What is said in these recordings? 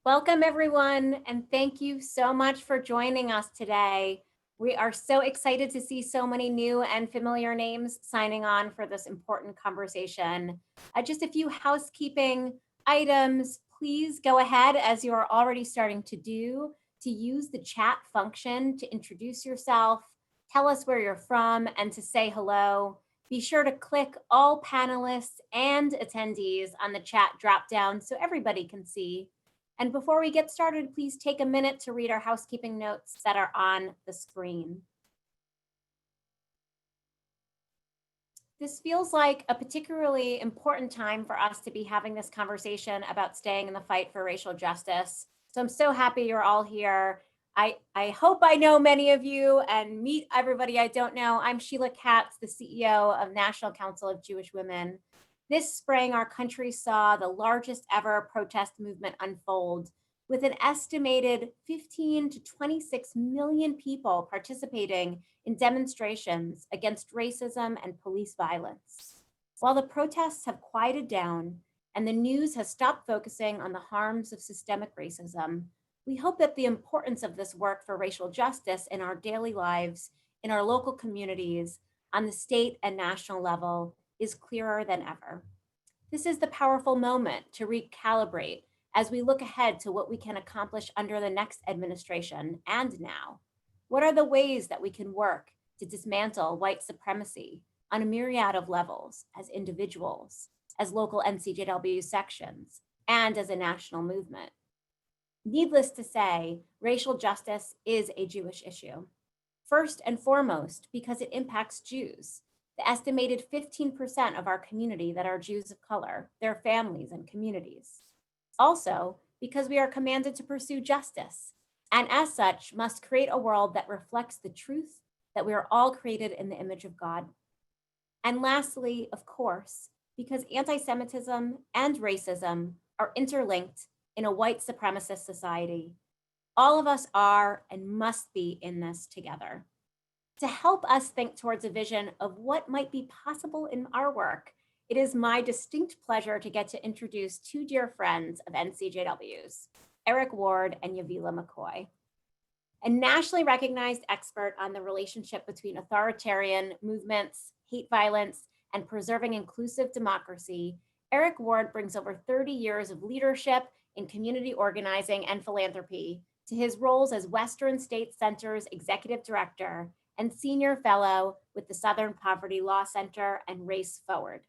Welcome, everyone, and thank you so much for joining us today. We are so excited to see so many new and familiar names signing on for this important conversation. Just a few housekeeping items. Please go ahead, as you are already starting to do, to use the chat function to introduce yourself, tell us where you're from, and to say hello. Be sure to click all panelists and attendees on the chat dropdown so everybody can see. And before we get started, please take a minute to read our housekeeping notes that are on the screen. This feels like a particularly important time for us to be having this conversation about staying in the fight for racial justice. So I'm so happy you're all here. I hope I know many of you and meet everybody I don't know. I'm Sheila Katz, the CEO of National Council of Jewish Women. This spring, our country saw the largest ever protest movement unfold, with an estimated 15 to 26 million people participating in demonstrations against racism and police violence. While the protests have quieted down and the news has stopped focusing on the harms of systemic racism, we hope that the importance of this work for racial justice in our daily lives, in our local communities, on the state and national level is clearer than ever. This is the powerful moment to recalibrate as we look ahead to what we can accomplish under the next administration and now. What are the ways that we can work to dismantle white supremacy on a myriad of levels as individuals, as local NCJW sections, and as a national movement? Needless to say, racial justice is a Jewish issue. First and foremost, because it impacts Jews, the estimated 15% of our community that are Jews of color, their families and communities. Also, because we are commanded to pursue justice, and as such, must create a world that reflects the truth that we are all created in the image of God. And lastly, of course, because anti-Semitism and racism are interlinked in a white supremacist society. All of us are and must be in this together. To help us think towards a vision of what might be possible in our work, it is my distinct pleasure to get to introduce two dear friends of NCJW's, Eric Ward and Yavila McCoy. A nationally recognized expert on the relationship between authoritarian movements, hate violence, and preserving inclusive democracy, Eric Ward brings over 30 years of leadership in community organizing and philanthropy to his roles as Western State Center's executive director and senior fellow with the Southern Poverty Law Center and Race Forward.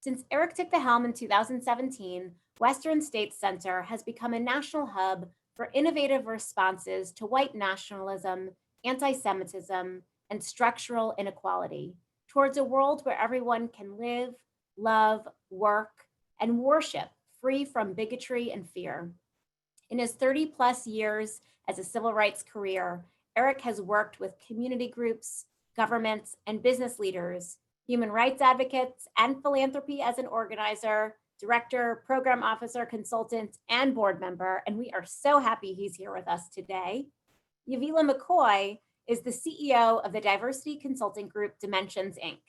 Since Eric took the helm in 2017, Western State Center has become a national hub for innovative responses to white nationalism, anti-Semitism, and structural inequality towards a world where everyone can live, love, work, and worship free from bigotry and fear. In his 30 plus years as a civil rights career, Eric has worked with community groups, governments, and business leaders, human rights advocates, and philanthropy as an organizer, director, program officer, consultant, and board member. And we are so happy he's here with us today. Yavila McCoy is the CEO of the diversity consulting group Dimensions, Inc.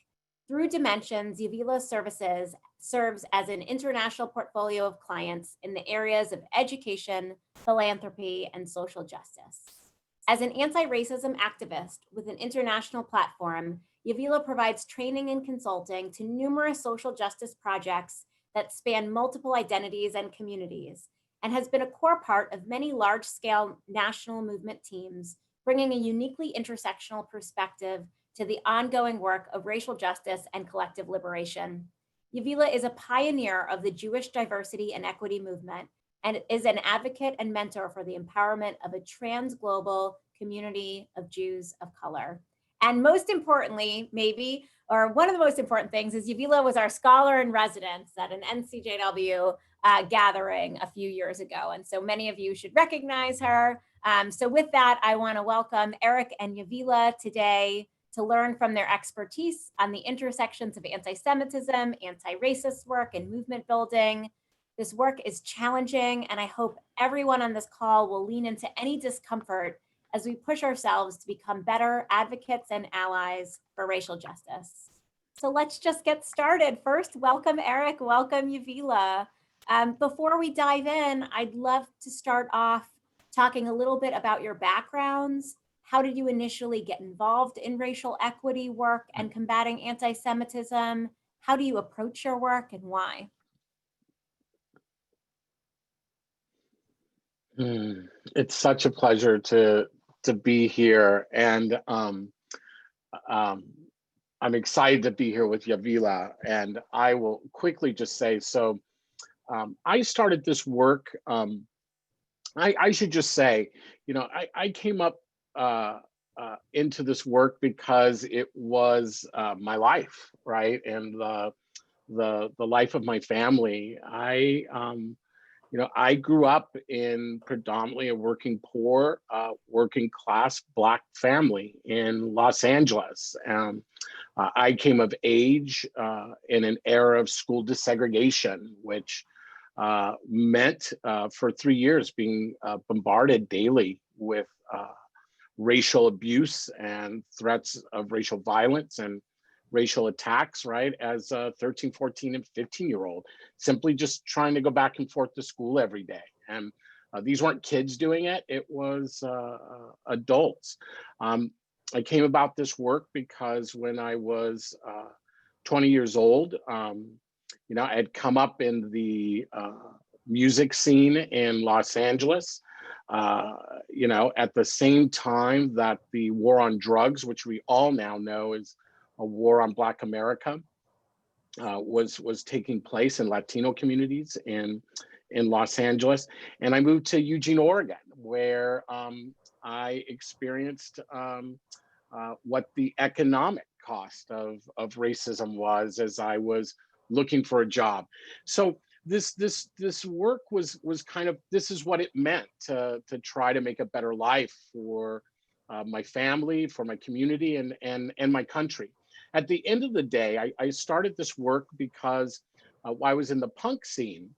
Through Dimensions, Yavila Services serves as an international portfolio of clients in the areas of education, philanthropy, and social justice. As an anti-racism activist with an international platform, Yavila provides training and consulting to numerous social justice projects that span multiple identities and communities, and has been a core part of many large-scale national movement teams, bringing a uniquely intersectional perspective to the ongoing work of racial justice and collective liberation. Yavila is a pioneer of the Jewish diversity and equity movement and is an advocate and mentor for the empowerment of a trans-global community of Jews of color. And most importantly, maybe, or one of the most important things is Yavila was our scholar in residence at an NCJW gathering a few years ago. And so many of you should recognize her. So with that, I wanna welcome Eric and Yavila today to learn from their expertise on the intersections of anti-Semitism, anti-racist work, and movement building. This work is challenging, and I hope everyone on this call will lean into any discomfort as we push ourselves to become better advocates and allies for racial justice. So let's just get started. First, welcome Eric, welcome Yavila. Before we dive in, I'd love to start off talking a little bit about your backgrounds. How did you initially get involved in racial equity work and combating anti Semitism? How do you approach your work and why? It's such a pleasure to be here, and um, I'm excited to be here with Yavila. And I will quickly just say, so I started this work. I should just say, I came up into this work because it was my life, right, and the life of my family. I grew up in predominantly a working poor, working class Black family in Los Angeles. I came of age in an era of school desegregation, which meant for 3 years being bombarded daily with racial abuse and threats of racial violence and racial attacks, right, as a 13, 14, and 15-year-old, simply just trying to go back and forth to school every day. And these weren't kids doing it, it was adults. I came about this work because when I was 20 years old, I had come up in the music scene in Los Angeles, at the same time that the war on drugs, which we all now know is a war on Black America, was taking place in Latino communities in Los Angeles. And I moved to Eugene, Oregon, where I experienced what the economic cost of racism was as I was looking for a job. So this work was kind of, this is what it meant to try to make a better life for my family, for my community, and my country. At the end of the day, I started this work because while I was in the punk scene,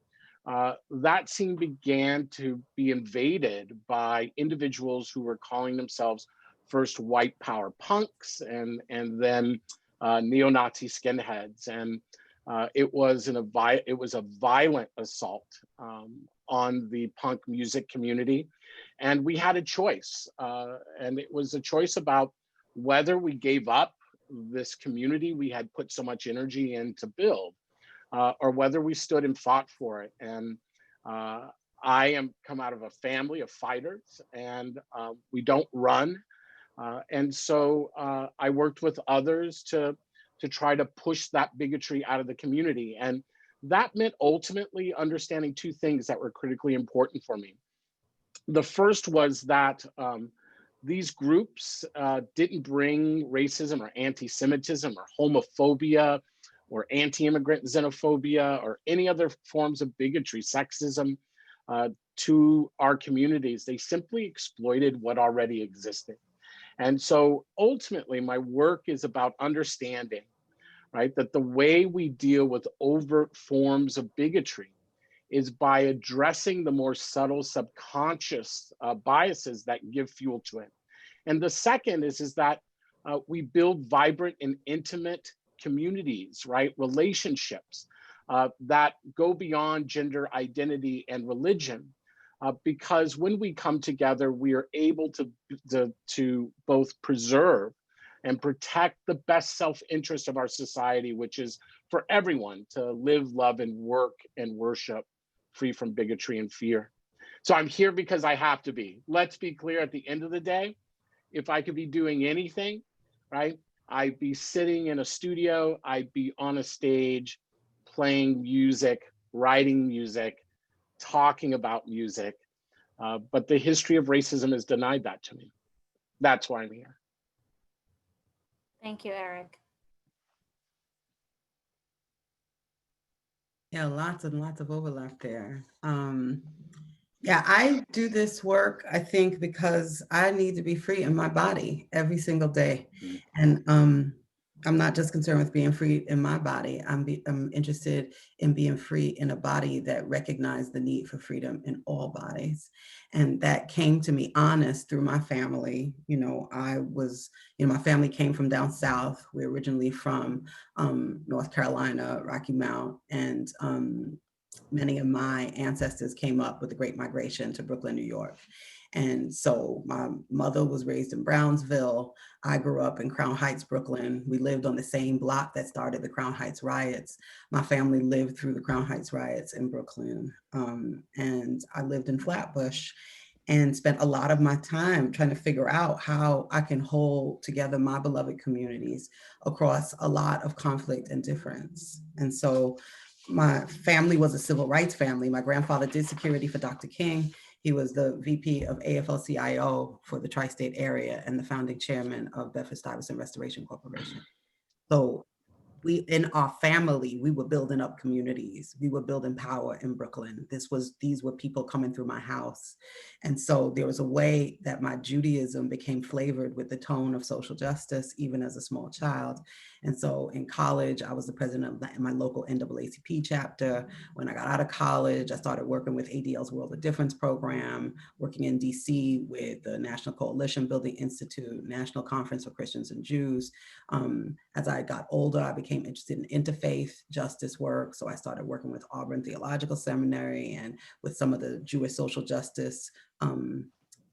that scene began to be invaded by individuals who were calling themselves first white power punks and then neo-Nazi skinheads. And it was a violent assault on the punk music community. And we had a choice. And it was a choice about whether we gave up this community we had put so much energy in to build, or whether we stood and fought for it. And I am come out of a family of fighters, and we don't run. And so I worked with others to try to push that bigotry out of the community. And that meant ultimately understanding two things that were critically important for me. The first was that these groups didn't bring racism or anti-Semitism or homophobia or anti-immigrant xenophobia or any other forms of bigotry, sexism to our communities. They simply exploited what already existed. And so ultimately, my work is about understanding, right, that the way we deal with overt forms of bigotry is by addressing the more subtle subconscious biases that give fuel to it. And the second is that we build vibrant and intimate communities, right, relationships that go beyond gender identity and religion. Because when we come together, we are able to both preserve and protect the best self-interest of our society, which is for everyone to live, love, and work and worship free from bigotry and fear. So I'm here because I have to be. Let's be clear, at the end of the day, if I could be doing anything, right, I'd be sitting in a studio, I'd be on a stage, playing music, writing music, talking about music. But the history of racism has denied that to me. That's why I'm here. Thank you, Eric. Yeah, lots and lots of overlap there. Yeah, I do this work, I think, because I need to be free in my body every single day. And I'm not just concerned with being free in my body. I'm interested in being free in a body that recognizes the need for freedom in all bodies. And that came to me honest through my family. My family came from down south. We're originally from North Carolina, Rocky Mount. And many of my ancestors came up with the Great Migration to Brooklyn, New York. And so my mother was raised in Brownsville. I grew up in Crown Heights, Brooklyn. We lived on the same block that started the Crown Heights riots. My family lived through the Crown Heights riots in Brooklyn. And I lived in Flatbush and spent a lot of my time trying to figure out how I can hold together my beloved communities across a lot of conflict and difference. And so my family was a civil rights family. My grandfather did security for Dr. King. He was the VP of AFL-CIO for the tri-state area and the founding chairman of Bedford-Stuyvesant Restoration Corporation. So we, in our family, we were building up communities. We were building power in Brooklyn. These were people coming through my house. And so there was a way that my Judaism became flavored with the tone of social justice, even as a small child. And so in college, I was the president of my local NAACP chapter. When I got out of college, I started working with ADL's World of Difference program, working in DC with the National Coalition Building Institute, National Conference for Christians and Jews. As I got older, I became interested in interfaith justice work. So I started working with Auburn Theological Seminary and with some of the Jewish social justice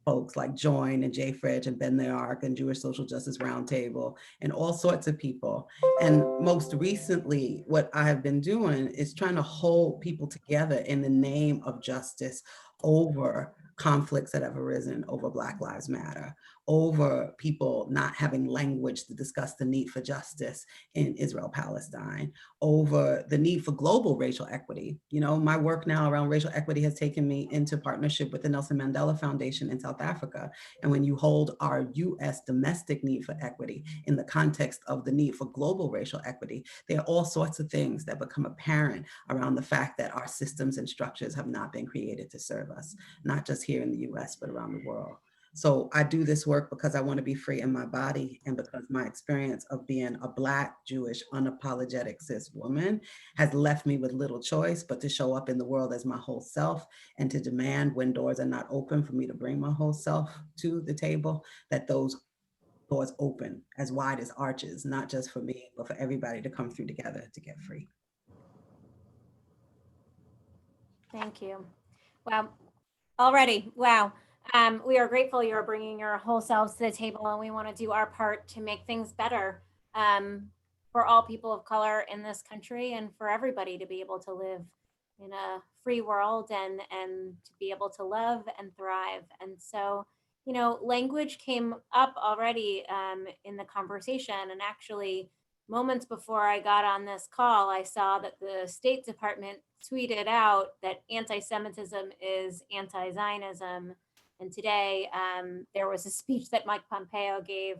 folks like Join and Jay Fredge and Ben the Ark and Jewish Social Justice Roundtable and all sorts of people. And most recently, what I have been doing is trying to hold people together in the name of justice over conflicts that have arisen over Black Lives Matter, over people not having language to discuss the need for justice in Israel-Palestine, over the need for global racial equity. You know, my work now around racial equity has taken me into partnership with the Nelson Mandela Foundation in South Africa. And when you hold our US domestic need for equity in the context of the need for global racial equity, there are all sorts of things that become apparent around the fact that our systems and structures have not been created to serve us, not just here in the US, but around the world. So I do this work because I want to be free in my body and because my experience of being a Black, Jewish, unapologetic cis woman has left me with little choice but to show up in the world as my whole self and to demand when doors are not open for me to bring my whole self to the table, that those doors open as wide as arches, not just for me, but for everybody to come through together to get free. Thank you. Wow. Already, wow. We are grateful you're bringing your whole selves to the table, and we want to do our part to make things better for all people of color in this country and for everybody to be able to live in a free world and to be able to love and thrive. And so, you know, language came up already in the conversation, and actually moments before I got on this call, I saw that the State Department tweeted out that anti-Semitism is anti-Zionism. And today there was a speech that Mike Pompeo gave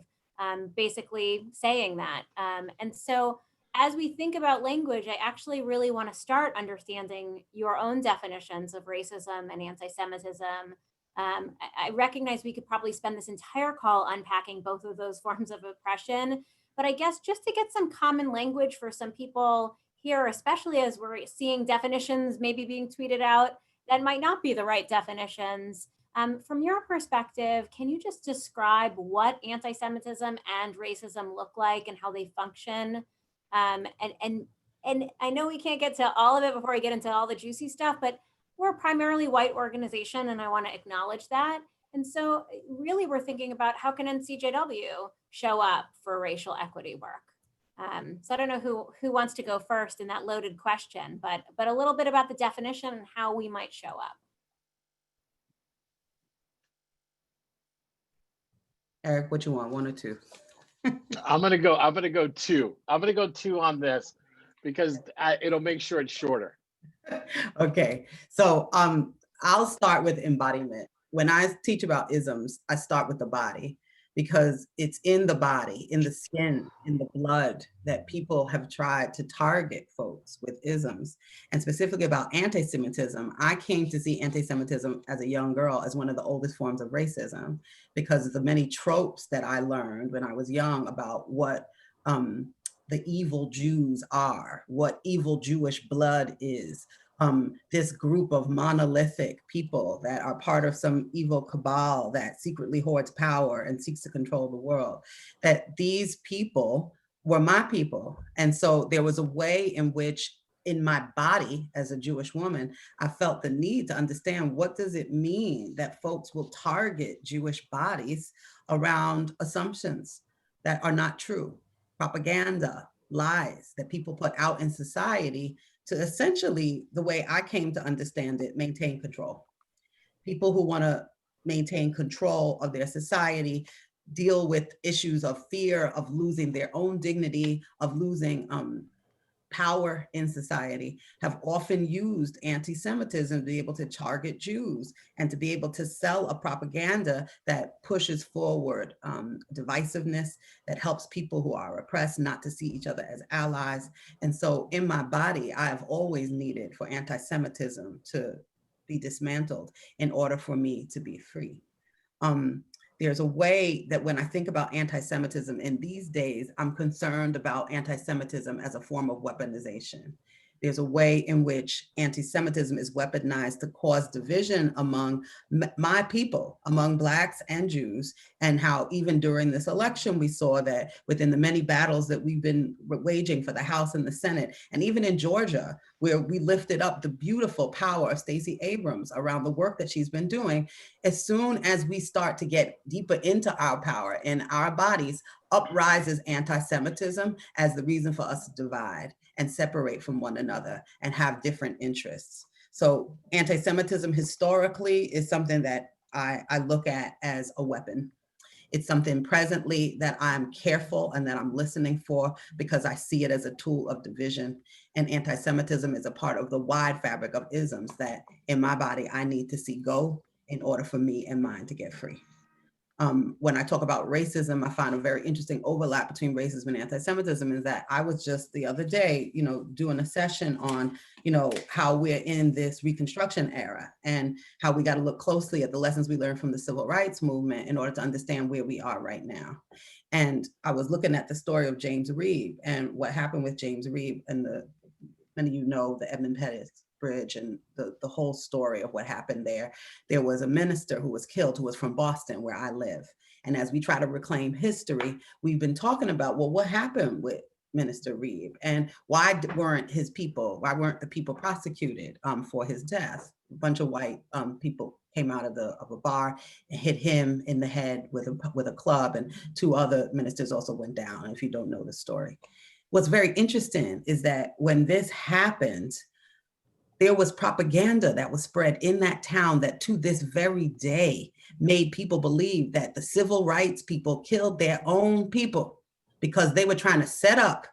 basically saying that. And so as we think about language, I actually really want to start understanding your own definitions of racism and anti-Semitism. I recognize we could probably spend this entire call unpacking both of those forms of oppression, but I guess just to get some common language for some people here, especially as we're seeing definitions maybe being tweeted out that might not be the right definitions. From your perspective, can you just describe what anti-Semitism and racism look like and how they function? And I know we can't get to all of it before I get into all the juicy stuff, but we're a primarily white organization, and I want to acknowledge that. And so really we're thinking about how can NCJW show up for racial equity work? So I don't know who wants to go first in that loaded question, but a little bit about the definition and how we might show up. Eric, what you want, one or two? I'm gonna go two. I'm gonna go two on this because it'll make sure it's shorter. Okay, so I'll start with embodiment. When I teach about isms, I start with the body because it's in the body, in the skin, in the blood that people have tried to target folks with isms. And specifically about anti-Semitism, I came to see anti-Semitism as a young girl as one of the oldest forms of racism because of the many tropes that I learned when I was young about what the evil Jews are, what evil Jewish blood is. This group of monolithic people that are part of some evil cabal that secretly hoards power and seeks to control the world, that these people were my people. And so there was a way in which in my body as a Jewish woman, I felt the need to understand, what does it mean that folks will target Jewish bodies around assumptions that are not true, propaganda, lies that people put out in society to essentially, the way I came to understand it, maintain control. People who want to maintain control of their society deal with issues of fear, of losing their own dignity, of losing power in society, have often used anti-Semitism to be able to target Jews and to be able to sell a propaganda that pushes forward divisiveness, that helps people who are oppressed not to see each other as allies. And so in my body, I have always needed for anti-Semitism to be dismantled in order for me to be free. There's a way that when I think about anti-Semitism in these days, I'm concerned about anti-Semitism as a form of weaponization. There's a way in which anti-Semitism is weaponized to cause division among my people, among Blacks and Jews, and how even during this election, we saw that within the many battles that we've been waging for the House and the Senate, and even in Georgia, where we lifted up the beautiful power of Stacey Abrams around the work that she's been doing, as soon as we start to get deeper into our power in our bodies, uprises anti-Semitism as the reason for us to divide and separate from one another and have different interests. So anti-Semitism historically is something that I look at as a weapon. It's something presently that I'm careful and that I'm listening for, because I see it as a tool of division. And anti-Semitism is a part of the wide fabric of isms that in my body I need to see go in order for me and mine to get free. When I talk about racism, I find a very interesting overlap between racism and anti-Semitism, is that I was just the other day, doing a session on, how we're in this Reconstruction era and how we got to look closely at the lessons we learned from the Civil Rights Movement in order to understand where we are right now. And I was looking at the story of James Reeve and what happened with James Reeve and many of you know the Edmund Pettus Bridge and the whole story of what happened there. There was a minister who was killed who was from Boston, where I live. And as we try to reclaim history, we've been talking about, well, what happened with Minister Reeve and why weren't the people prosecuted for his death? A bunch of white people came out of a bar and hit him in the head with a club, and 2 other ministers also went down, if you don't know the story. What's very interesting is that when this happened, there was propaganda that was spread in that town that to this very day made people believe that the civil rights people killed their own people because they were trying to set up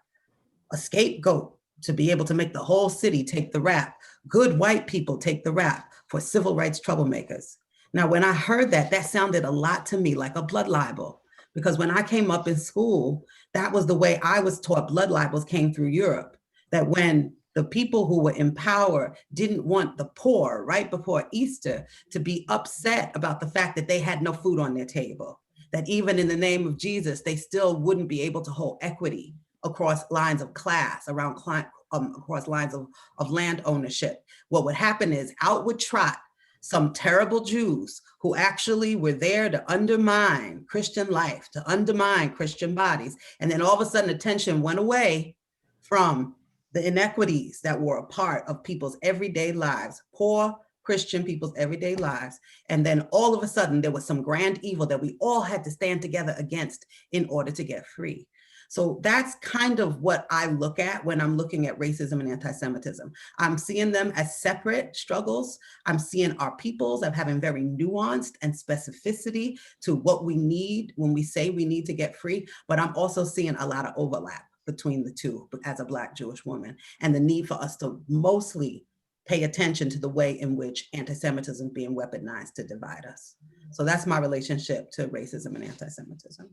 a scapegoat to be able to make the whole city take the rap. Good white people take the rap for civil rights troublemakers. Now, when I heard that, that sounded a lot to me like a blood libel, because when I came up in school, that was the way I was taught. Blood libels came through Europe, that when the people who were in power didn't want the poor right before Easter to be upset about the fact that they had no food on their table, that even in the name of Jesus, they still wouldn't be able to hold equity across lines of class, across lines of land ownership. What would happen is out would trot some terrible Jews who actually were there to undermine Christian life, to undermine Christian bodies. And then all of a sudden, attention went away from the inequities that were a part of people's everyday lives, poor Christian people's everyday lives. And then all of a sudden, there was some grand evil that we all had to stand together against in order to get free. So that's kind of what I look at when I'm looking at racism and anti-Semitism. I'm seeing them as separate struggles. I'm seeing our peoples as having very nuanced and specificity to what we need when we say we need to get free. But I'm also seeing a lot of overlap between the two as a Black Jewish woman, and the need for us to mostly pay attention to the way in which anti-Semitism is being weaponized to divide us. So that's my relationship to racism and anti-Semitism.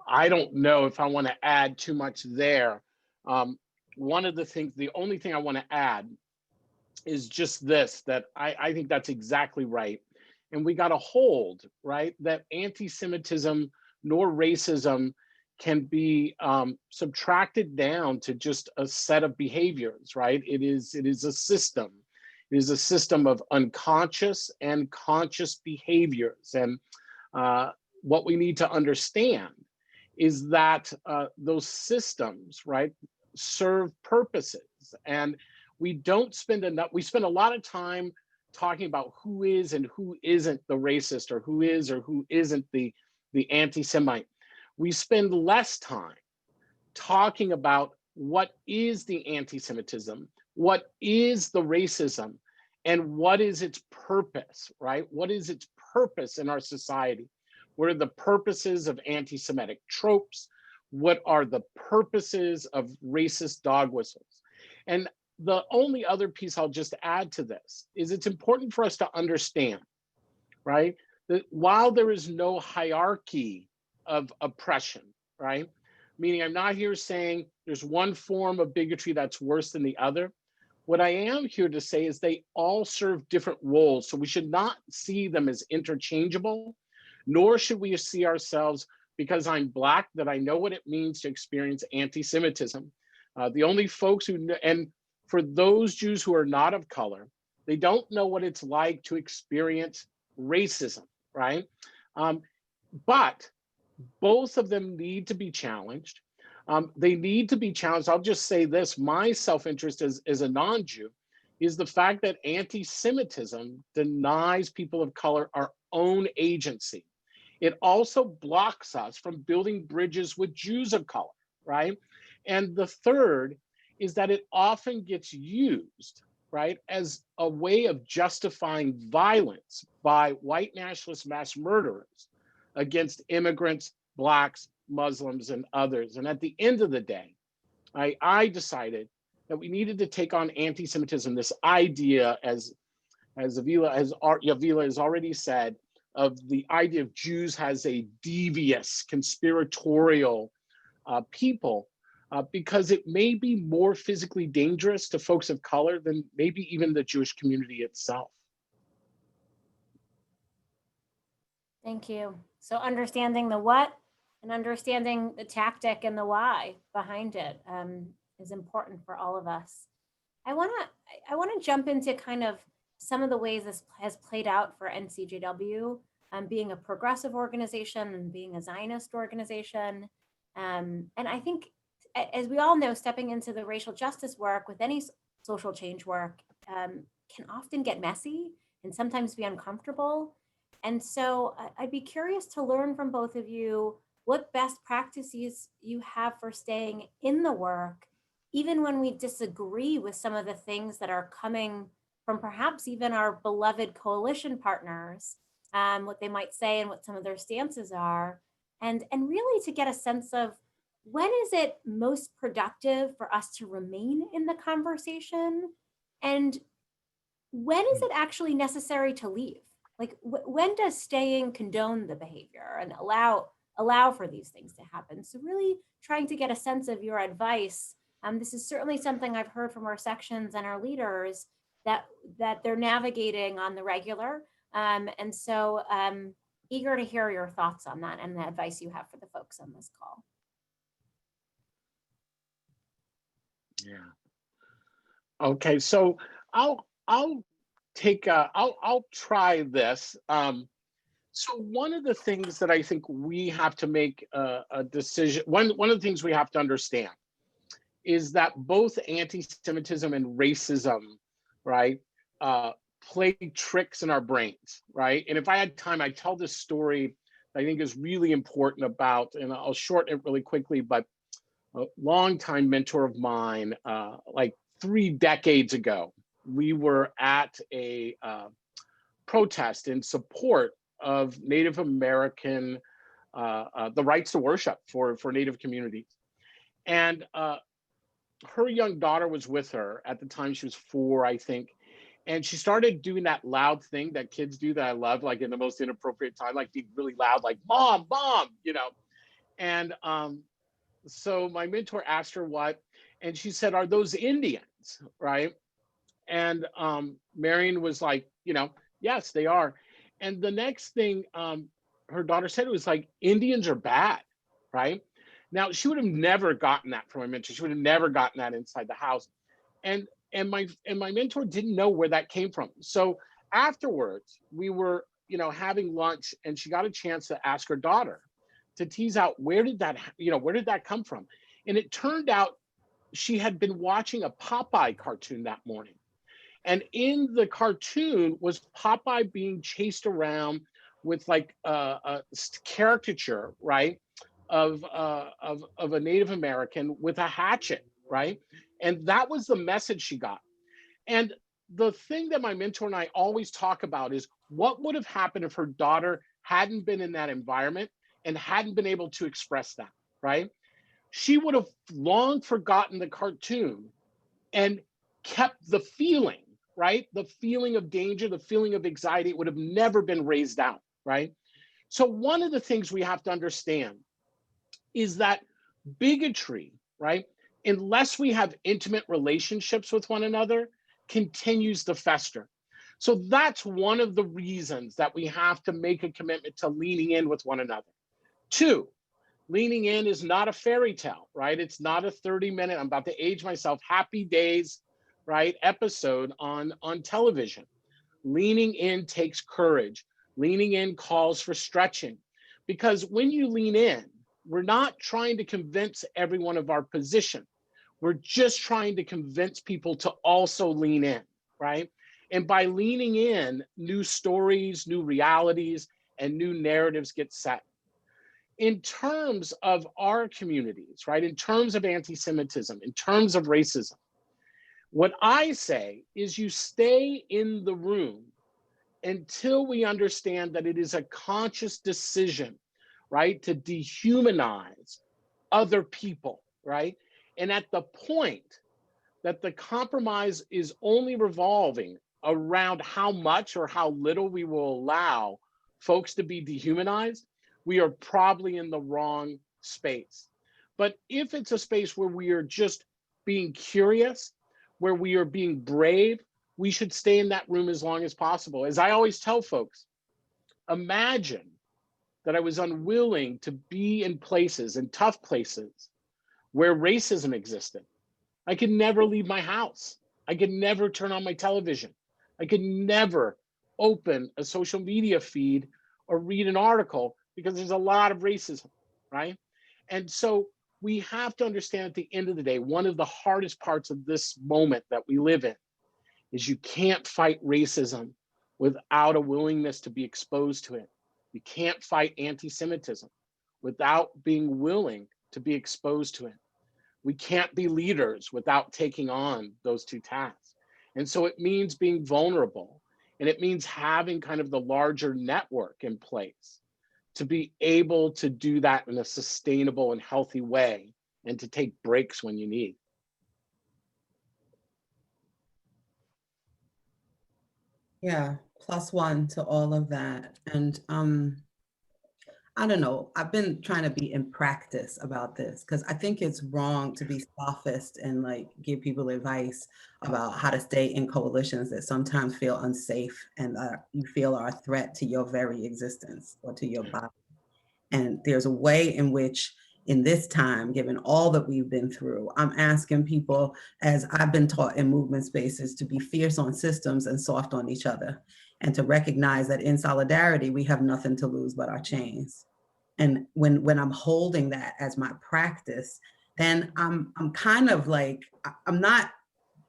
I don't know if I want to add too much there. The only thing I want to add is just this, that I think that's exactly right. And we got to hold, right, that anti-Semitism nor racism can be subtracted down to just a set of behaviors, right? It is a system. It is a system of unconscious and conscious behaviors. And what we need to understand is that those systems, right, serve purposes. And we don't spend enough, we spend a lot of time talking about who is and who isn't the racist, or who is or who isn't the anti-Semite. We spend less time talking about what is the anti-Semitism, what is the racism, and what is its purpose, right? What is its purpose in our society? What are the purposes of anti-Semitic tropes? What are the purposes of racist dog whistles? And the only other piece I'll just add to this is it's important for us to understand, right, that while there is no hierarchy of oppression, right, meaning I'm not here saying there's one form of bigotry that's worse than the other. What I am here to say is they all serve different roles. So we should not see them as interchangeable, nor should we see ourselves, because I'm Black, that I know what it means to experience anti-Semitism. The only folks who, and for those Jews who are not of color, they don't know what it's like to experience racism, right? But both of them need to be challenged. They need to be challenged. I'll just say this, my self-interest as a non-Jew is the fact that anti-Semitism denies people of color our own agency. It also blocks us from building bridges with Jews of color, right? And the third is that it often gets used, right, as a way of justifying violence by white nationalist mass murderers against immigrants, Blacks, Muslims, and others. And at the end of the day, I decided that we needed to take on anti-Semitism, this idea, as Yavila has already said, of the idea of Jews as a devious, conspiratorial people, because it may be more physically dangerous to folks of color than maybe even the Jewish community itself. Thank you. So understanding the what and understanding the tactic and the why behind it is important for all of us. I want to jump into kind of some of the ways this has played out for NCJW, being a progressive organization and being a Zionist organization. And I think, as we all know, stepping into the racial justice work with any social change work can often get messy and sometimes be uncomfortable. And so I'd be curious to learn from both of you what best practices you have for staying in the work, even when we disagree with some of the things that are coming from perhaps even our beloved coalition partners, what they might say and what some of their stances are, and really to get a sense of when is it most productive for us to remain in the conversation, and when is it actually necessary to leave? Like, when does staying condone the behavior and allow for these things to happen? So really trying to get a sense of your advice. This is certainly something I've heard from our sections and our leaders that they're navigating on the regular. And so eager to hear your thoughts on that and the advice you have for the folks on this call. Yeah. Okay, so I'll try this. So one of the things that I think we have to make a decision, one of the things we have to understand is that both anti-Semitism and racism, right, play tricks in our brains, right? And if I had time, I'd tell this story that I think is really important about, and I'll shorten it really quickly, but a longtime mentor of mine, like 3 decades ago, we were at a protest in support of Native American, the rights to worship for Native communities. And her young daughter was with her. At the time, she was 4, I think. And she started doing that loud thing that kids do that I love, like in the most inappropriate time, like being really loud, like mom, mom, you know. And so my mentor asked her what, and she said, "Are those Indians?" Right? And Marion was like, you know, "Yes, they are." And the next thing her daughter said was like, "Indians are bad," right? Now, she would have never gotten that from my mentor. She would have never gotten that inside the house. And my mentor didn't know where that came from. So afterwards, we were, you know, having lunch, and she got a chance to ask her daughter, to tease out where did that come from? And it turned out she had been watching a Popeye cartoon that morning. And in the cartoon was Popeye being chased around with like a caricature, right, of a Native American with a hatchet, right? And that was the message she got. And the thing that my mentor and I always talk about is what would have happened if her daughter hadn't been in that environment and hadn't been able to express that, right? She would have long forgotten the cartoon and kept the feeling, right? The feeling of danger, the feeling of anxiety, it would have never been raised out, right? So one of the things we have to understand is that bigotry, right, unless we have intimate relationships with one another, continues to fester. So that's one of the reasons that we have to make a commitment to leaning in with one another. Two, leaning in is not a fairy tale, right? It's not a 30-minute, I'm about to age myself, happy days, right, episode on television. Leaning in takes courage. Leaning in calls for stretching. Because when you lean in, we're not trying to convince everyone of our position. We're just trying to convince people to also lean in, right? And by leaning in, new stories, new realities, and new narratives get set. In terms of our communities, right, in terms of anti-Semitism, in terms of racism, what I say is you stay in the room until we understand that it is a conscious decision, right, to dehumanize other people, right? And at the point that the compromise is only revolving around how much or how little we will allow folks to be dehumanized, we are probably in the wrong space. But if it's a space where we are just being curious, where we are being brave, we should stay in that room as long as possible. As I always tell folks, imagine that I was unwilling to be in places, in tough places, where racism existed. I could never leave my house. I could never turn on my television. I could never open a social media feed or read an article because there's a lot of racism, right? And so we have to understand at the end of the day, one of the hardest parts of this moment that we live in is you can't fight racism without a willingness to be exposed to it. You can't fight anti-Semitism without being willing to be exposed to it. We can't be leaders without taking on those two tasks. And so it means being vulnerable, and it means having kind of the larger network in place to be able to do that in a sustainable and healthy way and to take breaks when you need. Yeah, +1 to all of that. And I don't know, I've been trying to be in practice about this because I think it's wrong to be sophist and like give people advice about how to stay in coalitions that sometimes feel unsafe and you feel are a threat to your very existence or to your body. And there's a way in which in this time, given all that we've been through, I'm asking people, as I've been taught in movement spaces, to be fierce on systems and soft on each other, and to recognize that in solidarity, we have nothing to lose but our chains. And when I'm holding that as my practice, then I'm kind of like, I'm not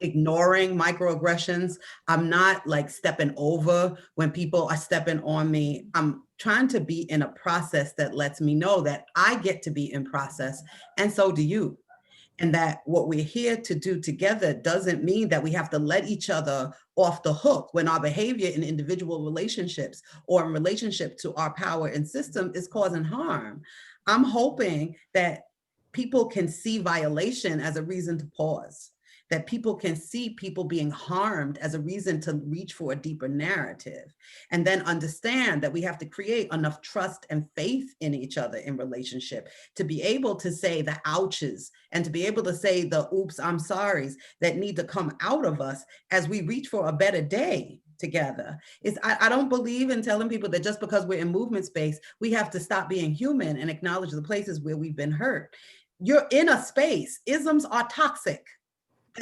ignoring microaggressions. I'm not like stepping over when people are stepping on me. I'm trying to be in a process that lets me know that I get to be in process, and so do you. And that what we're here to do together doesn't mean that we have to let each other off the hook when our behavior in individual relationships or in relationship to our power and system is causing harm. I'm hoping that people can see violation as a reason to pause, that people can see people being harmed as a reason to reach for a deeper narrative, and then understand that we have to create enough trust and faith in each other in relationship to be able to say the ouches and to be able to say the oops, I'm sorries that need to come out of us as we reach for a better day together. I don't believe in telling people that just because we're in movement space, we have to stop being human and acknowledge the places where we've been hurt. You're in a space. Isms are toxic.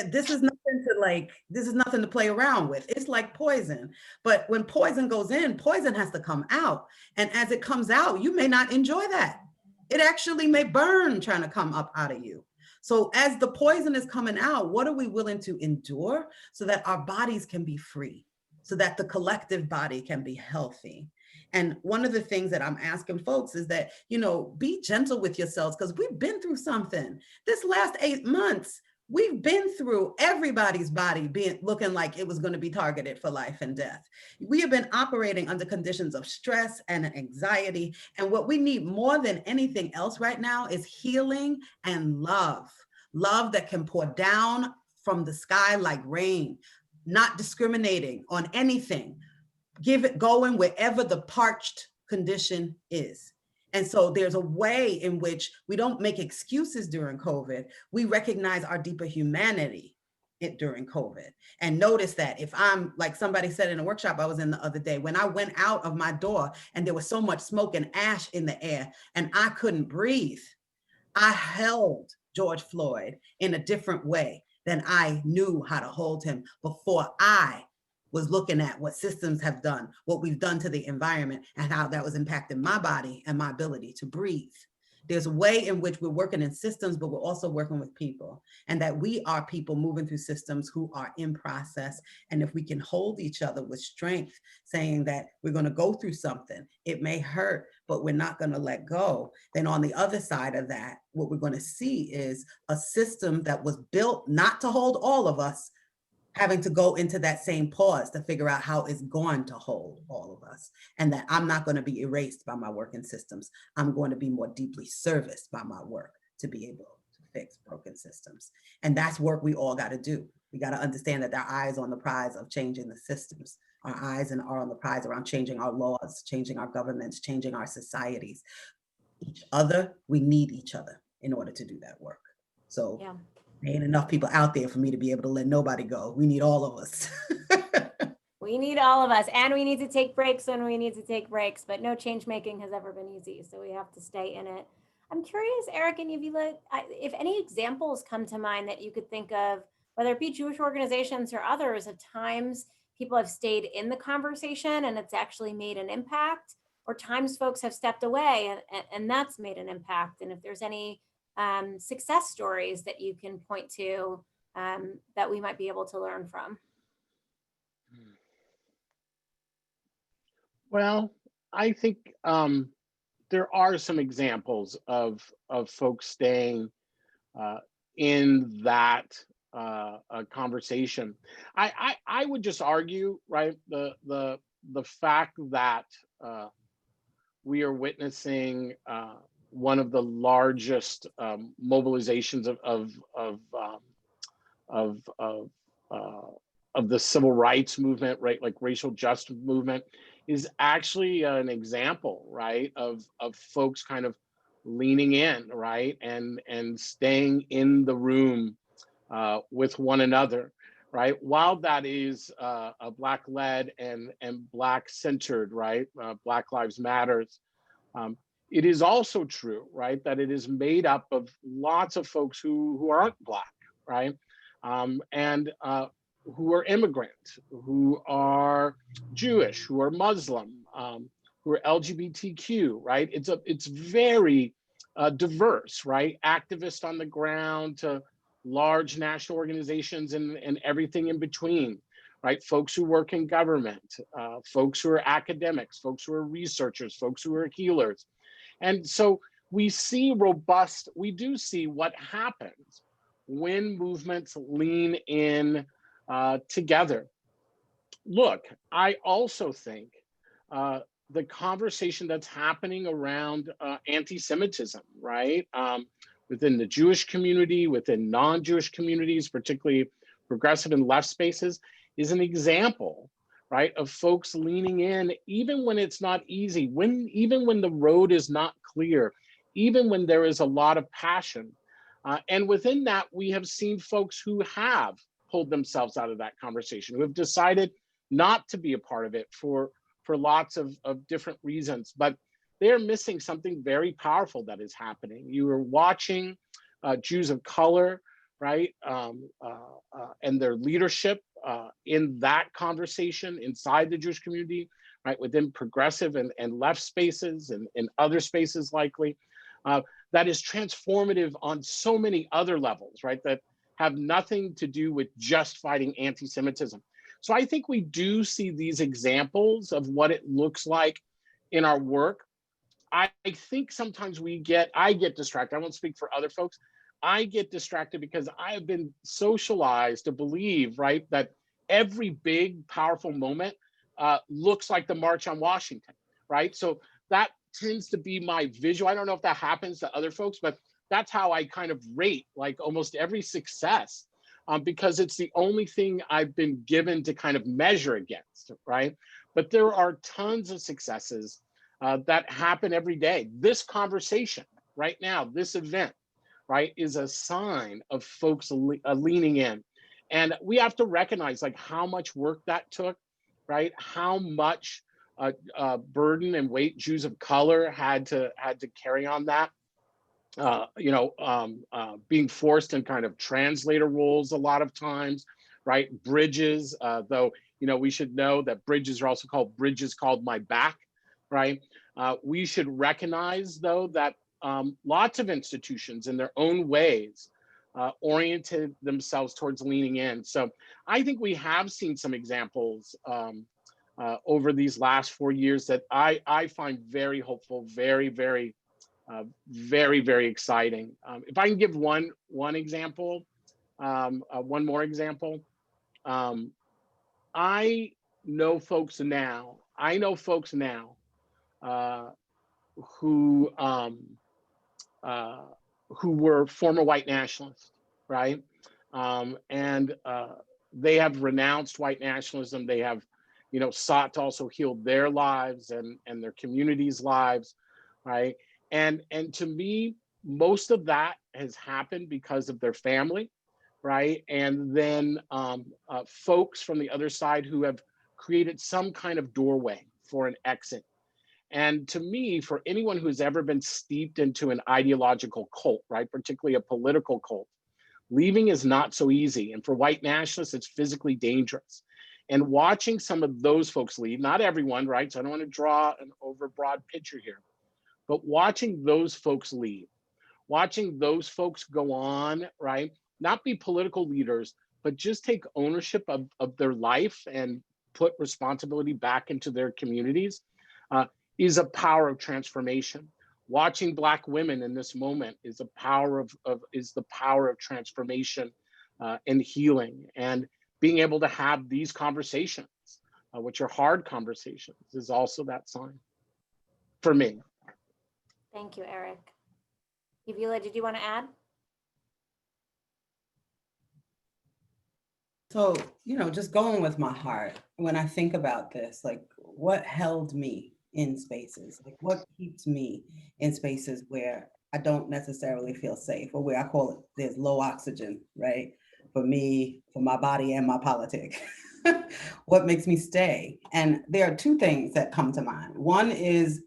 This is nothing to play around with. It's like poison. But when poison goes in, poison has to come out. And as it comes out, you may not enjoy that. It actually may burn trying to come up out of you. So as the poison is coming out, what are we willing to endure so that our bodies can be free, so that the collective body can be healthy? And one of the things that I'm asking folks is that, be gentle with yourselves, because we've been through something. This last 8 months, we've been through everybody's body looking like it was going to be targeted for life and death. We have been operating under conditions of stress and anxiety. And what we need more than anything else right now is healing and love. Love that can pour down from the sky like rain, not discriminating on anything. Give it going wherever the parched condition is. And so there's a way in which we don't make excuses during COVID. We recognize our deeper humanity during COVID. And notice that if I'm, like somebody said in a workshop I was in the other day, when I went out of my door and there was so much smoke and ash in the air and I couldn't breathe, I held George Floyd in a different way than I knew how to hold him before I was looking at what systems have done, what we've done to the environment, and how that was impacting my body and my ability to breathe. There's a way in which we're working in systems, but we're also working with people, and that we are people moving through systems who are in process. And if we can hold each other with strength, saying that we're going to go through something, it may hurt, but we're not going to let go, then on the other side of that, what we're going to see is a system that was built not to hold all of us, having to go into that same pause to figure out how it's going to hold all of us, and that I'm not going to be erased by my work in systems. I'm going to be more deeply serviced by my work to be able to fix broken systems. And that's work we all got to do. We got to understand that our eyes on the prize of changing the systems. Our eyes are on the prize around changing our laws, changing our governments, changing our societies. Each other, we need each other in order to do that work. So yeah. Ain't enough people out there for me to be able to let nobody go. We need all of us. We need all of us, and we need to take breaks when we need to take breaks, but no change making has ever been easy. So we have to stay in it. I'm curious, Eric and Yavila, if any examples come to mind that you could think of, whether it be Jewish organizations or others, of times people have stayed in the conversation and it's actually made an impact, or times folks have stepped away and that's made an impact. And if there's any success stories that you can point to that we might be able to learn from. Well, I think there are some examples of folks staying in that conversation. I would just argue, right, the fact that we are witnessing one of the largest mobilizations of the civil rights movement, right, like racial justice movement, is actually an example, right, of folks kind of leaning in, right, and staying in the room with one another, right, while that is a Black-led and Black-centered, right, Black Lives Matters. It is also true, right, that it is made up of lots of folks who aren't Black, right, and who are immigrant, who are Jewish, who are Muslim, who are LGBTQ, right? It's very diverse, right? Activists on the ground to large national organizations and everything in between, right? Folks who work in government, folks who are academics, folks who are researchers, folks who are healers. And so we do see what happens when movements lean in together. Look, I also think the conversation that's happening around anti-Semitism, right? Within the Jewish community, within non-Jewish communities, particularly progressive and left spaces, is an example, right, of folks leaning in, even when it's not easy, even when the road is not clear, even when there is a lot of passion. And within that, we have seen folks who have pulled themselves out of that conversation, who have decided not to be a part of it for lots of different reasons, but they're missing something very powerful that is happening. You are watching Jews of color, right, and their leadership in that conversation inside the Jewish community, right, within progressive and left spaces and in other spaces likely, that is transformative on so many other levels, right? That have nothing to do with just fighting anti-Semitism. So I think we do see these examples of what it looks like in our work. I think sometimes I get distracted. I won't speak for other folks. I get distracted because I have been socialized to believe, right, that every big, powerful moment looks like the March on Washington, right? So that tends to be my visual. I don't know if that happens to other folks, but that's how I kind of rate like almost every success, because it's the only thing I've been given to kind of measure against, right? But there are tons of successes that happen every day. This conversation right now, this event, right, is a sign of folks leaning in. And we have to recognize like how much work that took, right? How much burden and weight Jews of color had to carry on that. Being forced in kind of translator roles a lot of times, right? Bridges, though, we should know that bridges are also called bridges called my back, right? We should recognize, though, that lots of institutions in their own ways oriented themselves towards leaning in. So I think we have seen some examples over these last 4 years that I find very hopeful, very, very, very, very exciting. If I can give one example, one more example, I know folks now who were former white nationalists, right? And they have renounced white nationalism. They have, sought to also heal their lives and their communities' lives, right? And to me, most of that has happened because of their family, right? And then folks from the other side who have created some kind of doorway for an exit. And to me, for anyone who's ever been steeped into an ideological cult, right, particularly a political cult, leaving is not so easy. And for white nationalists, it's physically dangerous. And watching some of those folks leave, not everyone, right? So I don't want to draw an overbroad picture here, but watching those folks leave, watching those folks go on, right? Not be political leaders, but just take ownership of their life and put responsibility back into their communities is a power of transformation. Watching Black women in this moment is the power of transformation and healing. And being able to have these conversations, which are hard conversations, is also that sign for me. Thank you, Eric. Yavila, did you want to add? So, just going with my heart, when I think about this, like what held me in spaces, like what keeps me in spaces where I don't necessarily feel safe, or where I call it, there's low oxygen, right? For me, for my body and my politic. What makes me stay? And there are two things that come to mind. One is,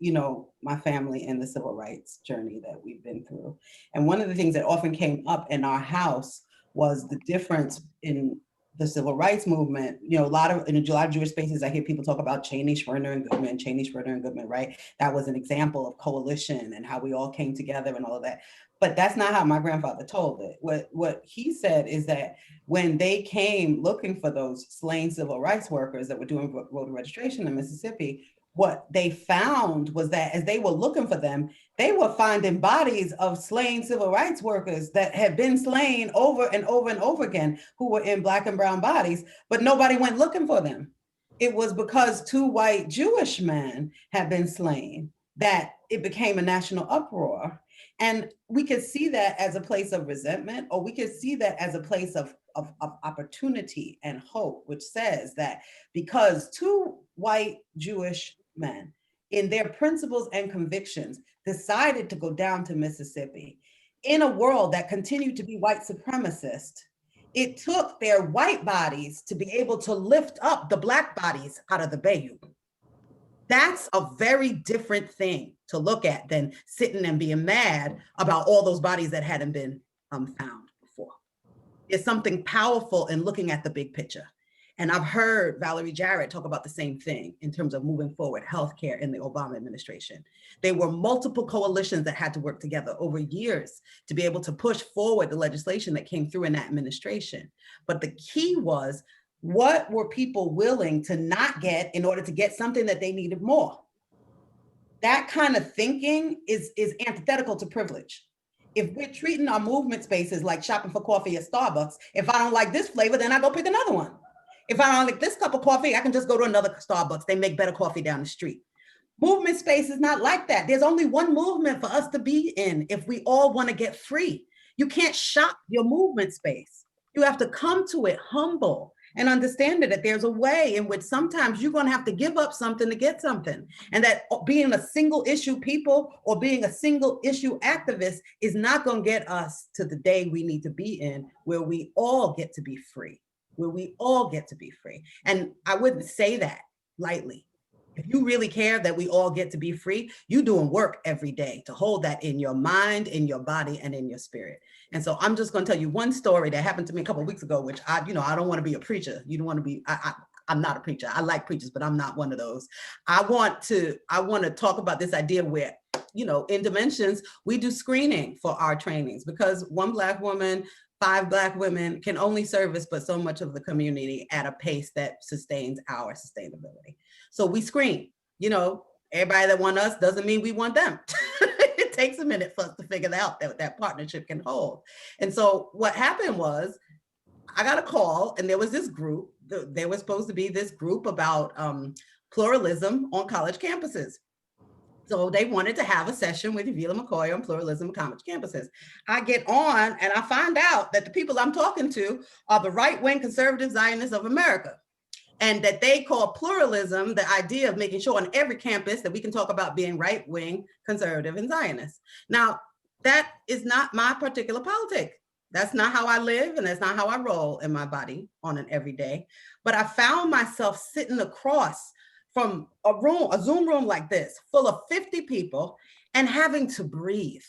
my family and the civil rights journey that we've been through. And one of the things that often came up in our house was the difference in the civil rights movement. In a lot of Jewish spaces, I hear people talk about Cheney, Schwerner, and Goodman, right? That was an example of coalition and how we all came together and all of that. But that's not how my grandfather told it. What he said is that when they came looking for those slain civil rights workers that were doing voter registration in Mississippi, what they found was that as they were looking for them, they were finding bodies of slain civil rights workers that had been slain over and over and over again, who were in Black and brown bodies, but nobody went looking for them. It was because 2 white Jewish men had been slain that it became a national uproar. And we could see that as a place of resentment, or we could see that as a place of opportunity and hope, which says that because 2 white Jewish men, in their principles and convictions, decided to go down to Mississippi in a world that continued to be white supremacist, it took their white bodies to be able to lift up the Black bodies out of the bayou. That's a very different thing to look at than sitting and being mad about all those bodies that hadn't been found before. There's something powerful in looking at the big picture. And I've heard Valerie Jarrett talk about the same thing in terms of moving forward healthcare in the Obama administration. There were multiple coalitions that had to work together over years to be able to push forward the legislation that came through in that administration. But the key was, what were people willing to not get in order to get something that they needed more? That kind of thinking is antithetical to privilege. If we're treating our movement spaces like shopping for coffee at Starbucks, if I don't like this flavor, then I go pick another one. If I don't like this cup of coffee, I can just go to another Starbucks. They make better coffee down the street. Movement space is not like that. There's only one movement for us to be in if we all want to get free. You can't shop your movement space. You have to come to it humble and understand that there's a way in which sometimes you're going to have to give up something to get something. And that being a single issue people or being a single issue activist is not going to get us to the day we need to be in, where we all get to be free, where we all get to be free. And I wouldn't say that lightly. If you really care that we all get to be free, you're doing work every day to hold that in your mind, in your body, and in your spirit. And so I'm just going to tell you one story that happened to me a couple of weeks ago, which I don't want to be a preacher. You don't want to be, I'm not a preacher. I like preachers, but I'm not one of those. I want to talk about this idea where, in Dimensions, we do screening for our trainings, because one Black woman, 5 Black women can only service but so much of the community at a pace that sustains our sustainability. So we screen, everybody that wants us doesn't mean we want them. It takes a minute for us to figure out that partnership can hold. And so what happened was, I got a call and there was this group, there was supposed to be this group about pluralism on college campuses. So they wanted to have a session with Yavila McCoy on pluralism on college campuses. I get on and I find out that the people I'm talking to are the right-wing conservative Zionists of America. And that they call pluralism the idea of making sure on every campus that we can talk about being right-wing, conservative, and Zionist. Now, that is not my particular politic. That's not how I live, and that's not how I roll in my body on an everyday. But I found myself sitting across from a Zoom room like this, full of 50 people, and having to breathe.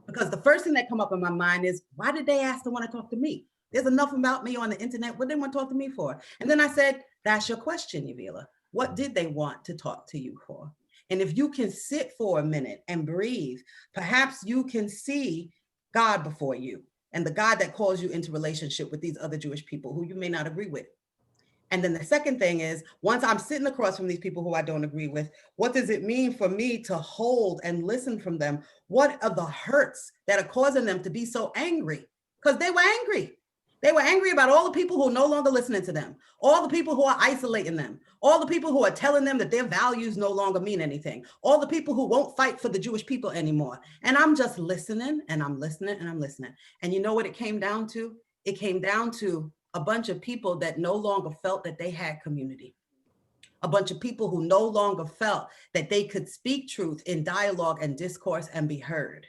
Because the first thing that come up in my mind is, why did they ask to want to talk to me? There's enough about me on the internet. What did they want to talk to me for? And then I said, that's your question, Yavila. What did they want to talk to you for? And if you can sit for a minute and breathe, perhaps you can see God before you and the God that calls you into relationship with these other Jewish people who you may not agree with. And then the second thing is, once I'm sitting across from these people who I don't agree with, what does it mean for me to hold and listen from them? What are the hurts that are causing them to be so angry? Because they were angry. They were angry about all the people who are no longer listening to them, all the people who are isolating them, all the people who are telling them that their values no longer mean anything, all the people who won't fight for the Jewish people anymore. And I'm just listening and I'm listening and I'm listening. And you know what it came down to? It came down to a bunch of people that no longer felt that they had community. A bunch of people who no longer felt that they could speak truth in dialogue and discourse and be heard.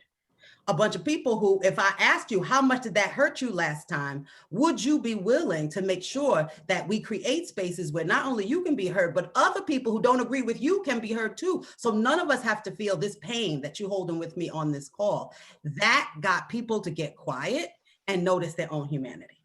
A bunch of people who, if I asked you, how much did that hurt you last time? Would you be willing to make sure that we create spaces where not only you can be heard, but other people who don't agree with you can be heard too? So none of us have to feel this pain that you're holding with me on this call. That got people to get quiet and notice their own humanity.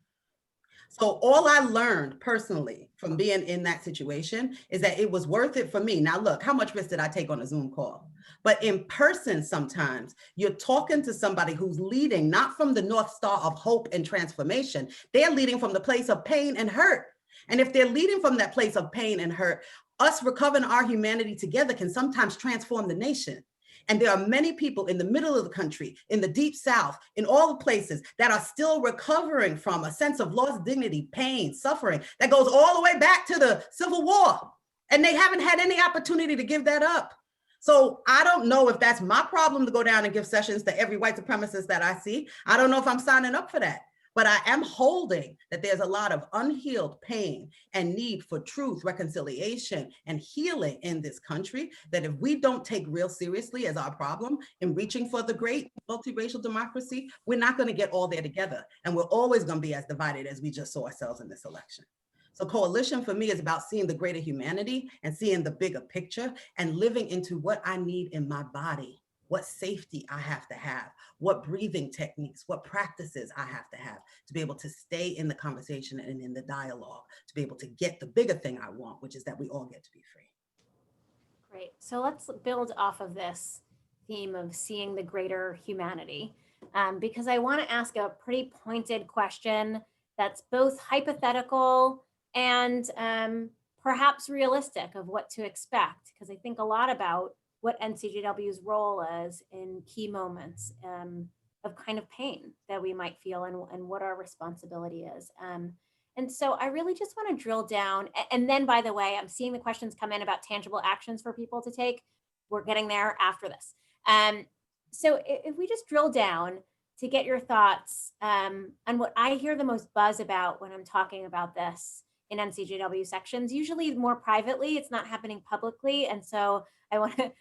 So all I learned personally from being in that situation is that it was worth it for me. Now, look, how much risk did I take on a Zoom call? But in person, sometimes you're talking to somebody who's leading, not from the North Star of hope and transformation. They're leading from the place of pain and hurt. And if they're leading from that place of pain and hurt, us recovering our humanity together can sometimes transform the nation. And there are many people in the middle of the country, in the deep South, in all the places that are still recovering from a sense of lost dignity, pain, suffering that goes all the way back to the Civil War. And they haven't had any opportunity to give that up. So I don't know if that's my problem to go down and give sessions to every white supremacist that I see. I don't know if I'm signing up for that. But I am holding that there's a lot of unhealed pain and need for truth, reconciliation, and healing in this country, that if we don't take real seriously as our problem in reaching for the great multiracial democracy, we're not going to get all there together. And we're always going to be as divided as we just saw ourselves in this election. So coalition for me is about seeing the greater humanity and seeing the bigger picture and living into what I need in my body, what safety I have to have, what breathing techniques, what practices I have to be able to stay in the conversation and in the dialogue, to be able to get the bigger thing I want, which is that we all get to be free. Great. So let's build off of this theme of seeing the greater humanity, because I want to ask a pretty pointed question that's both hypothetical and perhaps realistic of what to expect, because I think a lot about what NCJW's role is in key moments of kind of pain that we might feel, and what our responsibility is. And so I really just want to drill down. And then, by the way, I'm seeing the questions come in about tangible actions for people to take. We're getting there after this. So if we just drill down to get your thoughts on what I hear the most buzz about when I'm talking about this in NCJW sections, usually more privately, it's not happening publicly. And so I want to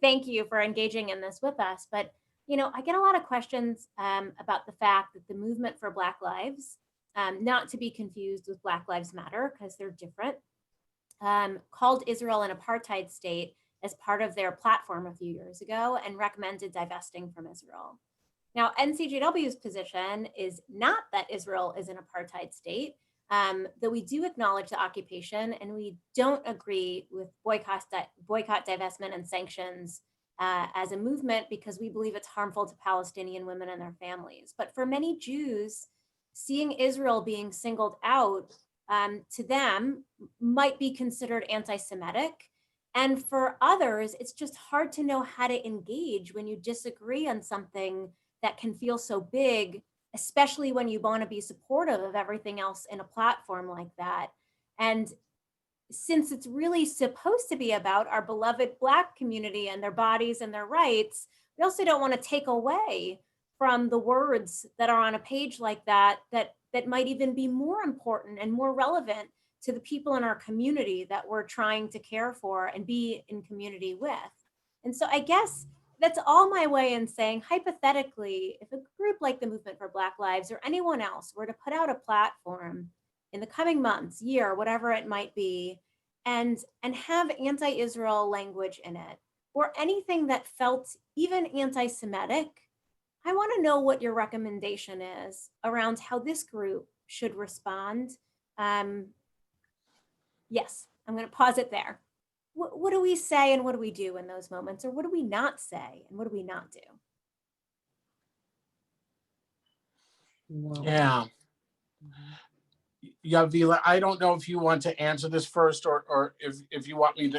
thank you for engaging in this with us. But, I get a lot of questions about the fact that the movement for Black lives, not to be confused with Black Lives Matter, because they're different, called Israel an apartheid state as part of their platform a few years ago and recommended divesting from Israel. Now, NCJW's position is not that Israel is an apartheid state, though we do acknowledge the occupation, and we don't agree with boycott, divestment, and sanctions as a movement, because we believe it's harmful to Palestinian women and their families. But for many Jews, seeing Israel being singled out to them might be considered anti-Semitic. And for others, it's just hard to know how to engage when you disagree on something that can feel so big, especially when you want to be supportive of everything else in a platform like that. And since it's really supposed to be about our beloved Black community and their bodies and their rights, we also don't want to take away from the words that are on a page like that might even be more important and more relevant to the people in our community that we're trying to care for and be in community with. And so I guess that's all my way in saying, hypothetically, if a group like the Movement for Black Lives or anyone else were to put out a platform in the coming months, year, whatever it might be, and have anti-Israel language in it, or anything that felt even anti-Semitic, I want to know what your recommendation is around how this group should respond. Yes, I'm going to pause it there. What do we say and what do we do in those moments? Or what do we not say and what do we not do? Yeah. Yavila, I don't know if you want to answer this first or if you want me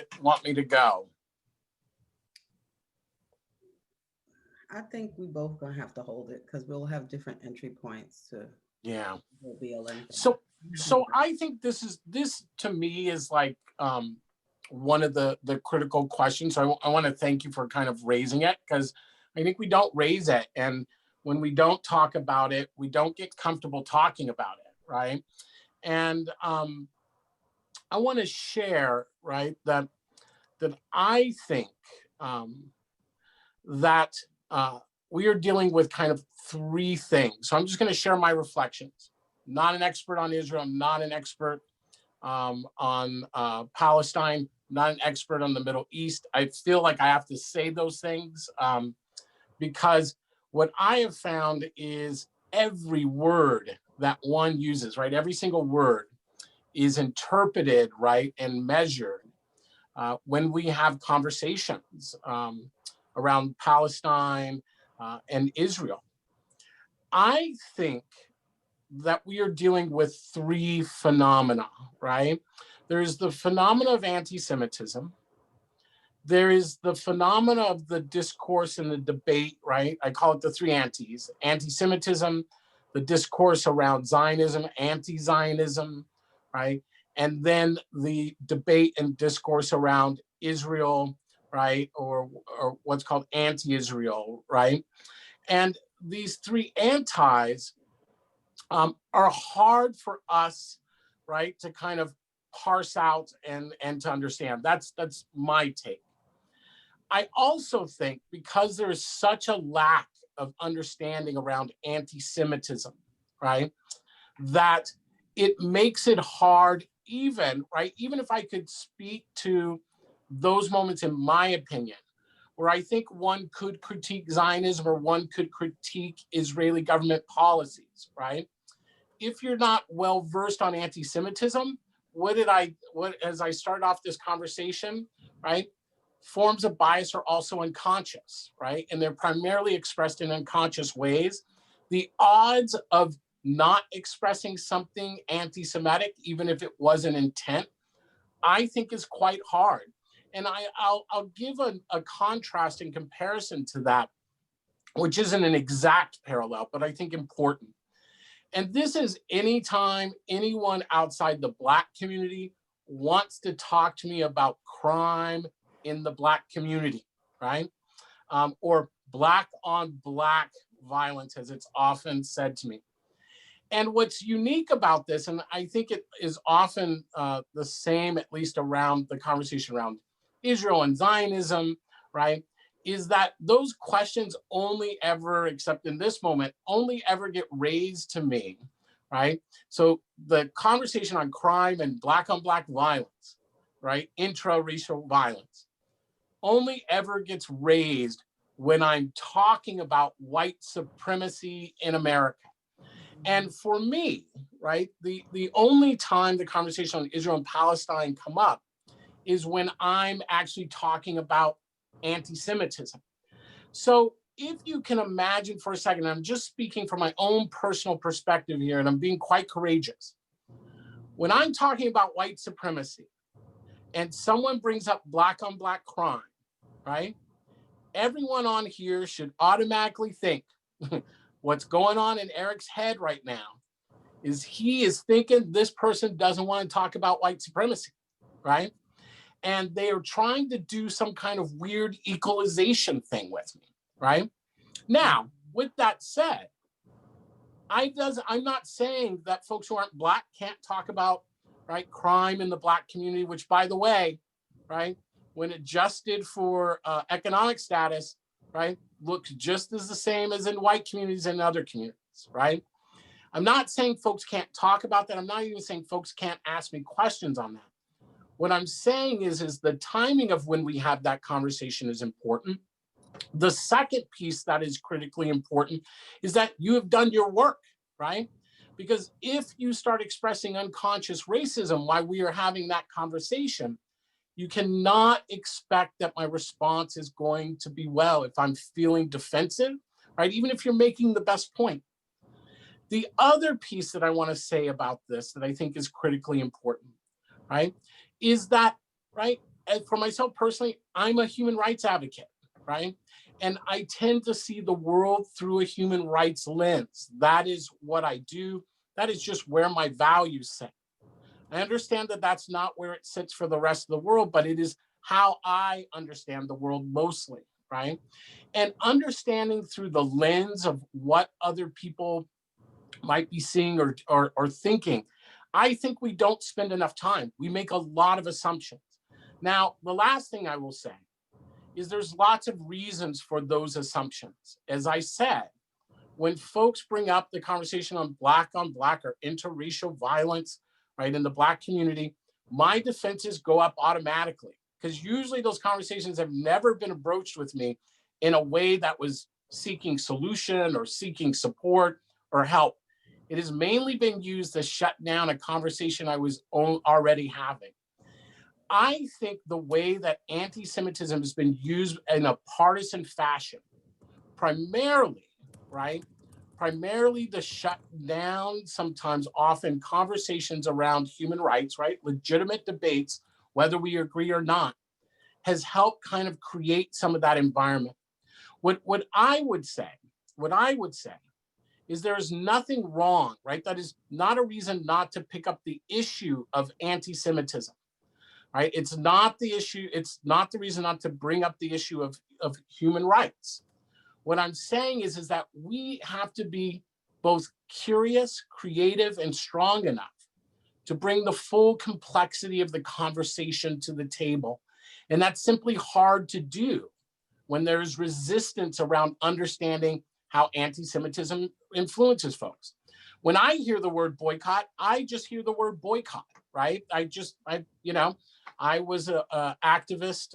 to go. I think we both gonna have to hold it because we'll have different entry points to BLM. So I think this to me is like one of the critical questions. So I want to thank you for kind of raising it, because I think we don't raise it, and when we don't talk about it, we don't get comfortable talking about it, right? And I want to share, right, that I think that we are dealing with kind of three things. So I'm just going to share my reflections. Not an expert on Israel, not an expert on Palestine, not an expert on the Middle East. I feel like I have to say those things because what I have found is every word that one uses, right? Every single word is interpreted, right, and measured when we have conversations around Palestine and Israel. I think that we are dealing with three phenomena, right? There's the phenomena of anti-Semitism. There is the phenomena of the discourse and the debate, right? I call it the three antis: anti-Semitism, the discourse around Zionism, anti-Zionism, right? And then the debate and discourse around Israel, right? Or what's called anti-Israel, right? And these three antis are hard for us, right, to kind of parse out and to understand. That's my take. I also think because there is such a lack of understanding around anti-Semitism, right, that it makes it hard even, right, even if I could speak to those moments in my opinion where I think one could critique Zionism or one could critique Israeli government policies, right? If you're not well versed on anti-Semitism, as I start off this conversation, right? Forms of bias are also unconscious, right? And they're primarily expressed in unconscious ways. The odds of not expressing something anti-Semitic, even if it wasn't intent, I think is quite hard. And I'll give a contrast in comparison to that, which isn't an exact parallel, but I think important. And this is anytime anyone outside the Black community wants to talk to me about crime in the Black community, right? Or Black on Black violence, as it's often said to me. And what's unique about this, and I think it is often the same, at least around the conversation around Israel and Zionism, right, is that those questions only ever, except in this moment, only ever get raised to me, right? So the conversation on crime and Black on Black violence, right, intra-racial violence, only ever gets raised when I'm talking about white supremacy in America. And for me, right, the only time the conversation on Israel and Palestine come up is when I'm actually talking about anti-Semitism. So if you can imagine for a second, I'm just speaking from my own personal perspective here, and I'm being quite courageous. When I'm talking about white supremacy and someone brings up Black on Black crime, right, everyone on here should automatically think what's going on in Eric's head right now is he is thinking this person doesn't want to talk about white supremacy, right? And they are trying to do some kind of weird equalization thing with me, right? Now, with that said, I'm not saying that folks who aren't Black can't talk about, right, crime in the Black community, which, by the way, right, when adjusted for economic status, right, looks just as the same as in white communities and other communities, right? I'm not saying folks can't talk about that. I'm not even saying folks can't ask me questions on that. What I'm saying is the timing of when we have that conversation is important. The second piece that is critically important is that you have done your work, right? Because if you start expressing unconscious racism while we are having that conversation, you cannot expect that my response is going to be well if I'm feeling defensive, right? Even if you're making the best point. The other piece that I want to say about this that I think is critically important, right, is that, right, for myself personally, I'm a human rights advocate, right? And I tend to see the world through a human rights lens. That is what I do. That is just where my values sit. I understand that that's not where it sits for the rest of the world, but it is how I understand the world mostly, right? And understanding through the lens of what other people might be seeing or thinking, I think we don't spend enough time. We make a lot of assumptions. Now, the last thing I will say is there's lots of reasons for those assumptions. As I said, when folks bring up the conversation on Black or interracial violence, right, in the Black community, my defenses go up automatically because usually those conversations have never been broached with me in a way that was seeking solution or seeking support or help. It has mainly been used to shut down a conversation I was already having. I think the way that anti-Semitism has been used in a partisan fashion, primarily, right, primarily to shut down sometimes often conversations around human rights, right, legitimate debates, whether we agree or not, has helped kind of create some of that environment. What I would say is there is nothing wrong, right? That is not a reason not to pick up the issue of anti-Semitism, right? It's not the issue. It's not the reason not to bring up the issue of human rights. What I'm saying is that we have to be both curious, creative, and strong enough to bring the full complexity of the conversation to the table. And that's simply hard to do when there's resistance around understanding how anti-Semitism influences folks. When I hear the word boycott, I just hear the word boycott, right? I was an activist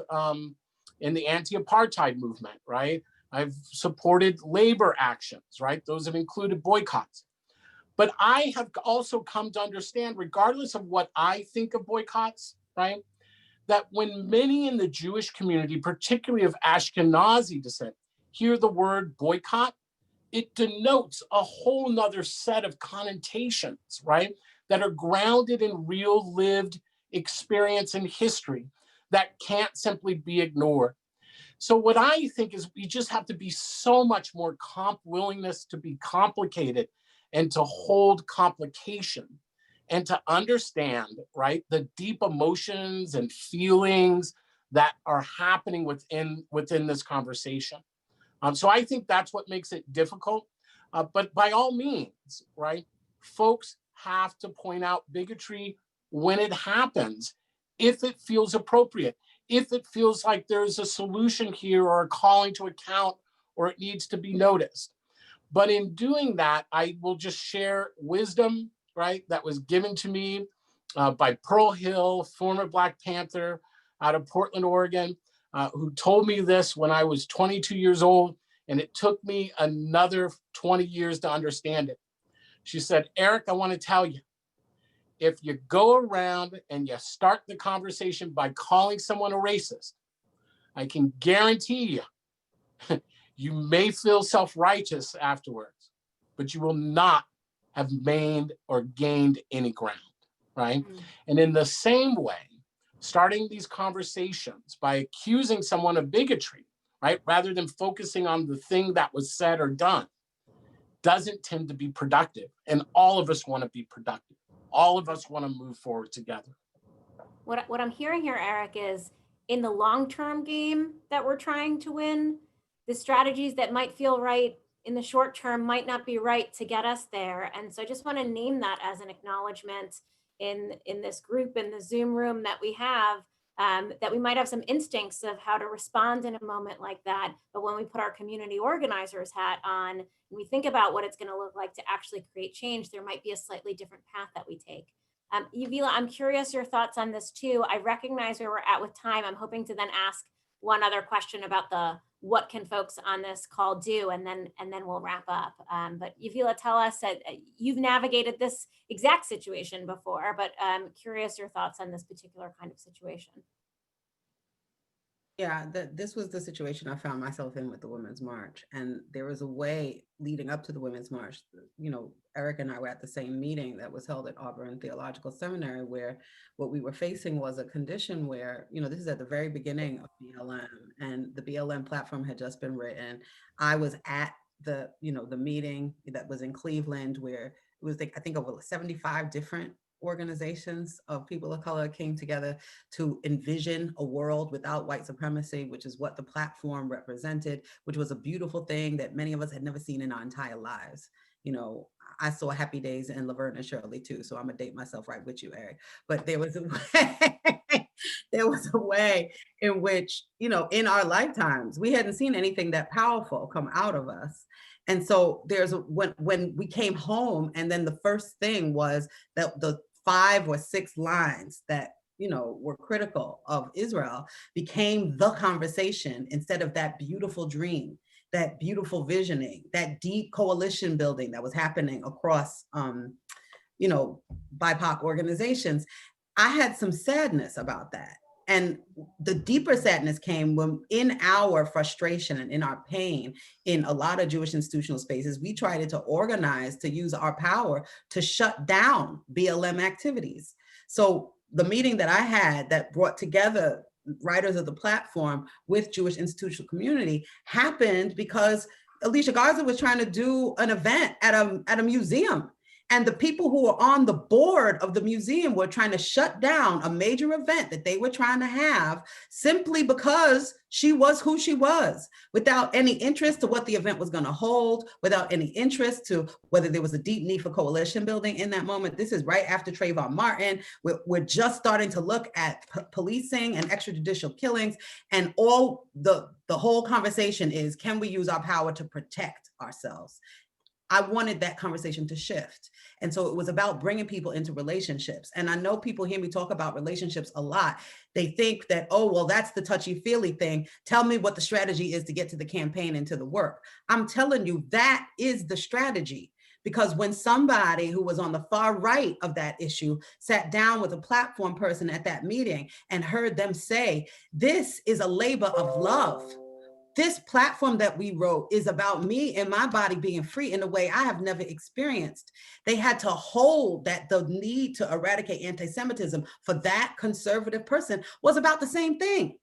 in the anti-apartheid movement, right? I've supported labor actions, right? Those have included boycotts. But I have also come to understand, regardless of what I think of boycotts, right, that when many in the Jewish community, particularly of Ashkenazi descent, hear the word boycott, it denotes a whole nother set of connotations, right, that are grounded in real lived experience and history that can't simply be ignored. So what I think is we just have to be so much more willingness to be complicated and to hold complication and to understand, right, the deep emotions and feelings that are happening within this conversation. So I think that's what makes it difficult. But by all means, right, folks have to point out bigotry when it happens, if it feels appropriate, if it feels like there's a solution here or a calling to account or it needs to be noticed. But in doing that, I will just share wisdom, right, that was given to me by Pearl Hill, former Black Panther out of Portland, Oregon, who told me this when I was 22 years old, and it took me another 20 years to understand it. She said, Eric, I want to tell you, if you go around and you start the conversation by calling someone a racist, I can guarantee you, you may feel self-righteous afterwards, but you will not have gained any ground, right? Mm-hmm. And in the same way, starting these conversations by accusing someone of bigotry, right, rather than focusing on the thing that was said or done, doesn't tend to be productive. And all of us want to be productive. All of us want to move forward together. What I'm hearing here, Eric, is in the long-term game that we're trying to win, the strategies that might feel right in the short term might not be right to get us there. And so I just want to name that as an acknowledgement in this group, in the Zoom room that we have, that we might have some instincts of how to respond in a moment like that. But when we put our community organizers hat on, and we think about what it's going to look like to actually create change, there might be a slightly different path that we take. Yavila, I'm curious your thoughts on this too. I recognize where we're at with time. I'm hoping to then ask one other question about the what can folks on this call do, and then we'll wrap up. But Yavila, tell us that you've navigated this exact situation before, but I'm curious your thoughts on this particular kind of situation. Yeah, this was the situation I found myself in with the Women's March. And there was a way leading up to the Women's March, you know, Eric and I were at the same meeting that was held at Auburn Theological Seminary, where what we were facing was a condition where, you know, this is at the very beginning of BLM, and the BLM platform had just been written. I was at the, you know, the meeting that was in Cleveland, where it was, I think, over 75 different organizations of people of color came together to envision a world without white supremacy, which is what the platform represented, which was a beautiful thing that many of us had never seen in our entire lives. You know, I saw Happy Days in Laverne and Shirley too, so I'm gonna date myself right with you, Eric. But there was a way, there was a way in which, you know, in our lifetimes, we hadn't seen anything that powerful come out of us. And so when we came home, and then the first thing was that the 5 or 6 lines that, you know, were critical of Israel became the conversation instead of that beautiful dream, that beautiful visioning, that deep coalition building that was happening across, you know, BIPOC organizations. I had some sadness about that. And the deeper sadness came when, in our frustration and in our pain, in a lot of Jewish institutional spaces, we tried to organize to use our power to shut down BLM activities. So the meeting that I had that brought together writers of the platform with Jewish institutional community happened because Alicia Garza was trying to do an event at a museum. And the people who were on the board of the museum were trying to shut down a major event that they were trying to have simply because she was who she was, without any interest to what the event was going to hold, without any interest to whether there was a deep need for coalition building in that moment. This is right after Trayvon Martin. We're just starting to look at policing and extrajudicial killings. And all the whole conversation is, can we use our power to protect ourselves? I wanted that conversation to shift. And so it was about bringing people into relationships. And I know people hear me talk about relationships a lot. They think that, oh, well, that's the touchy-feely thing. Tell me what the strategy is to get to the campaign and to the work. I'm telling you, that is the strategy. Because when somebody who was on the far right of that issue sat down with a platform person at that meeting and heard them say, this is a labor of love. This platform that we wrote is about me and my body being free in a way I have never experienced. They had to hold that the need to eradicate anti-Semitism for that conservative person was about the same thing.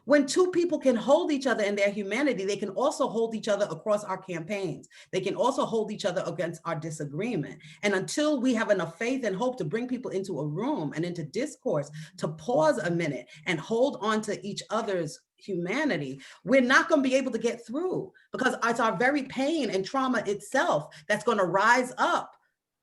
When two people can hold each other in their humanity, they can also hold each other across our campaigns. They can also hold each other against our disagreement. And until we have enough faith and hope to bring people into a room and into discourse, to pause a minute and hold on to each other's humanity, we're not going to be able to get through, because it's our very pain and trauma itself that's going to rise up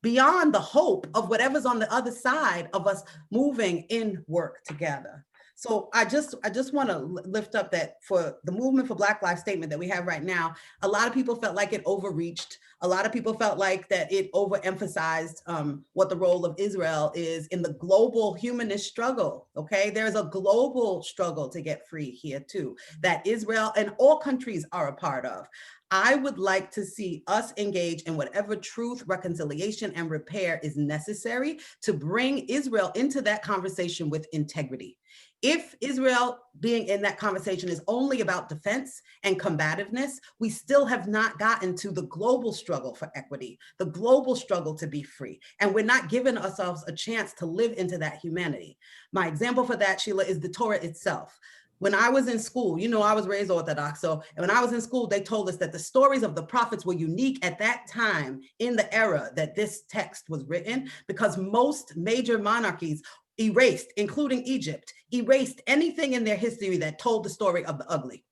beyond the hope of whatever's on the other side of us moving in work together. So I just want to lift up that for the movement for Black Lives statement that we have right now, a lot of people felt like it overreached. A lot of people felt like that it overemphasized what the role of Israel is in the global humanist struggle, okay? There's a global struggle to get free here too, that Israel and all countries are a part of. I would like to see us engage in whatever truth, reconciliation, and repair is necessary to bring Israel into that conversation with integrity. If Israel being in that conversation is only about defense and combativeness, we still have not gotten to the global struggle for equity, the global struggle to be free. And we're not giving ourselves a chance to live into that humanity. My example for that, Sheila, is the Torah itself. When I was in school, you know, I was raised Orthodox. So when I was in school, they told us that the stories of the prophets were unique at that time in the era that this text was written, because most major monarchies erased, including Egypt, erased anything in their history that told the story of the ugly.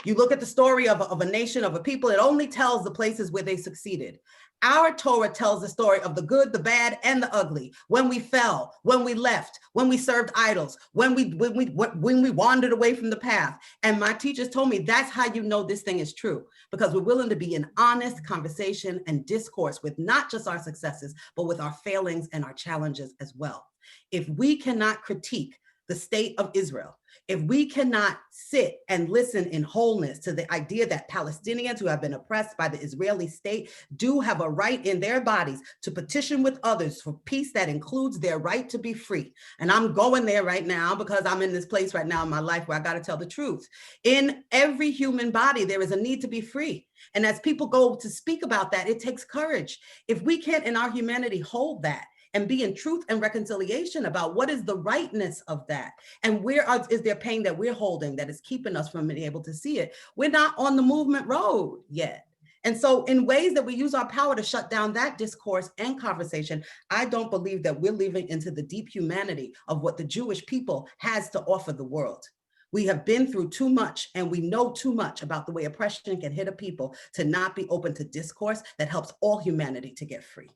You look at the story of a nation, of a people, it only tells the places where they succeeded. Our Torah tells the story of the good, the bad, and the ugly. When we fell, when we left, when we served idols, when we wandered away from the path. And my teachers told me that's how you know this thing is true, because we're willing to be in honest conversation and discourse with not just our successes, but with our failings and our challenges as well. If we cannot critique the state of Israel, if we cannot sit and listen in wholeness to the idea that Palestinians who have been oppressed by the Israeli state do have a right in their bodies to petition with others for peace that includes their right to be free. And I'm going there right now because I'm in this place right now in my life where I got to tell the truth. In every human body, there is a need to be free. And as people go to speak about that, it takes courage. If we can't in our humanity hold that, and be in truth and reconciliation about what is the rightness of that, and is there pain that we're holding that is keeping us from being able to see it, we're not on the movement road yet. And so in ways that we use our power to shut down that discourse and conversation, I don't believe that we're living into the deep humanity of what the Jewish people has to offer the world. We have been through too much, and we know too much about the way oppression can hit a people to not be open to discourse that helps all humanity to get free.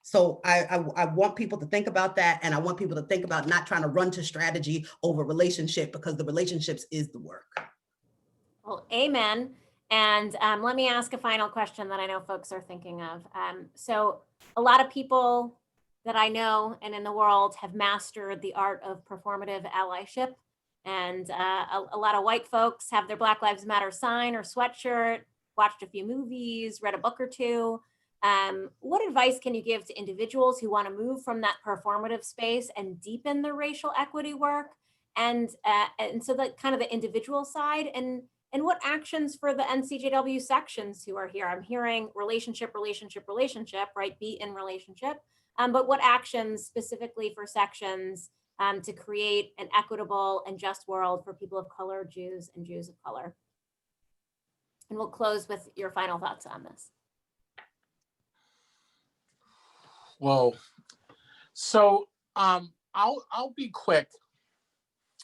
So I want people to think about that. And I want people to think about not trying to run to strategy over relationship, because the relationships is the work. Well, amen. And let me ask a final question that I know folks are thinking of. So a lot of people that I know and in the world have mastered the art of performative allyship. And a lot of white folks have their Black Lives Matter sign or sweatshirt, watched a few movies, read a book or two. What advice can you give to individuals who want to move from that performative space and deepen their racial equity work? And so that kind of the individual side, and what actions for the NCJW sections who are here? I'm hearing relationship, right? Be in relationship. But what actions specifically for sections to create an equitable and just world for people of color, Jews, and Jews of color? And we'll close with your final thoughts on this. Well, so I'll be quick.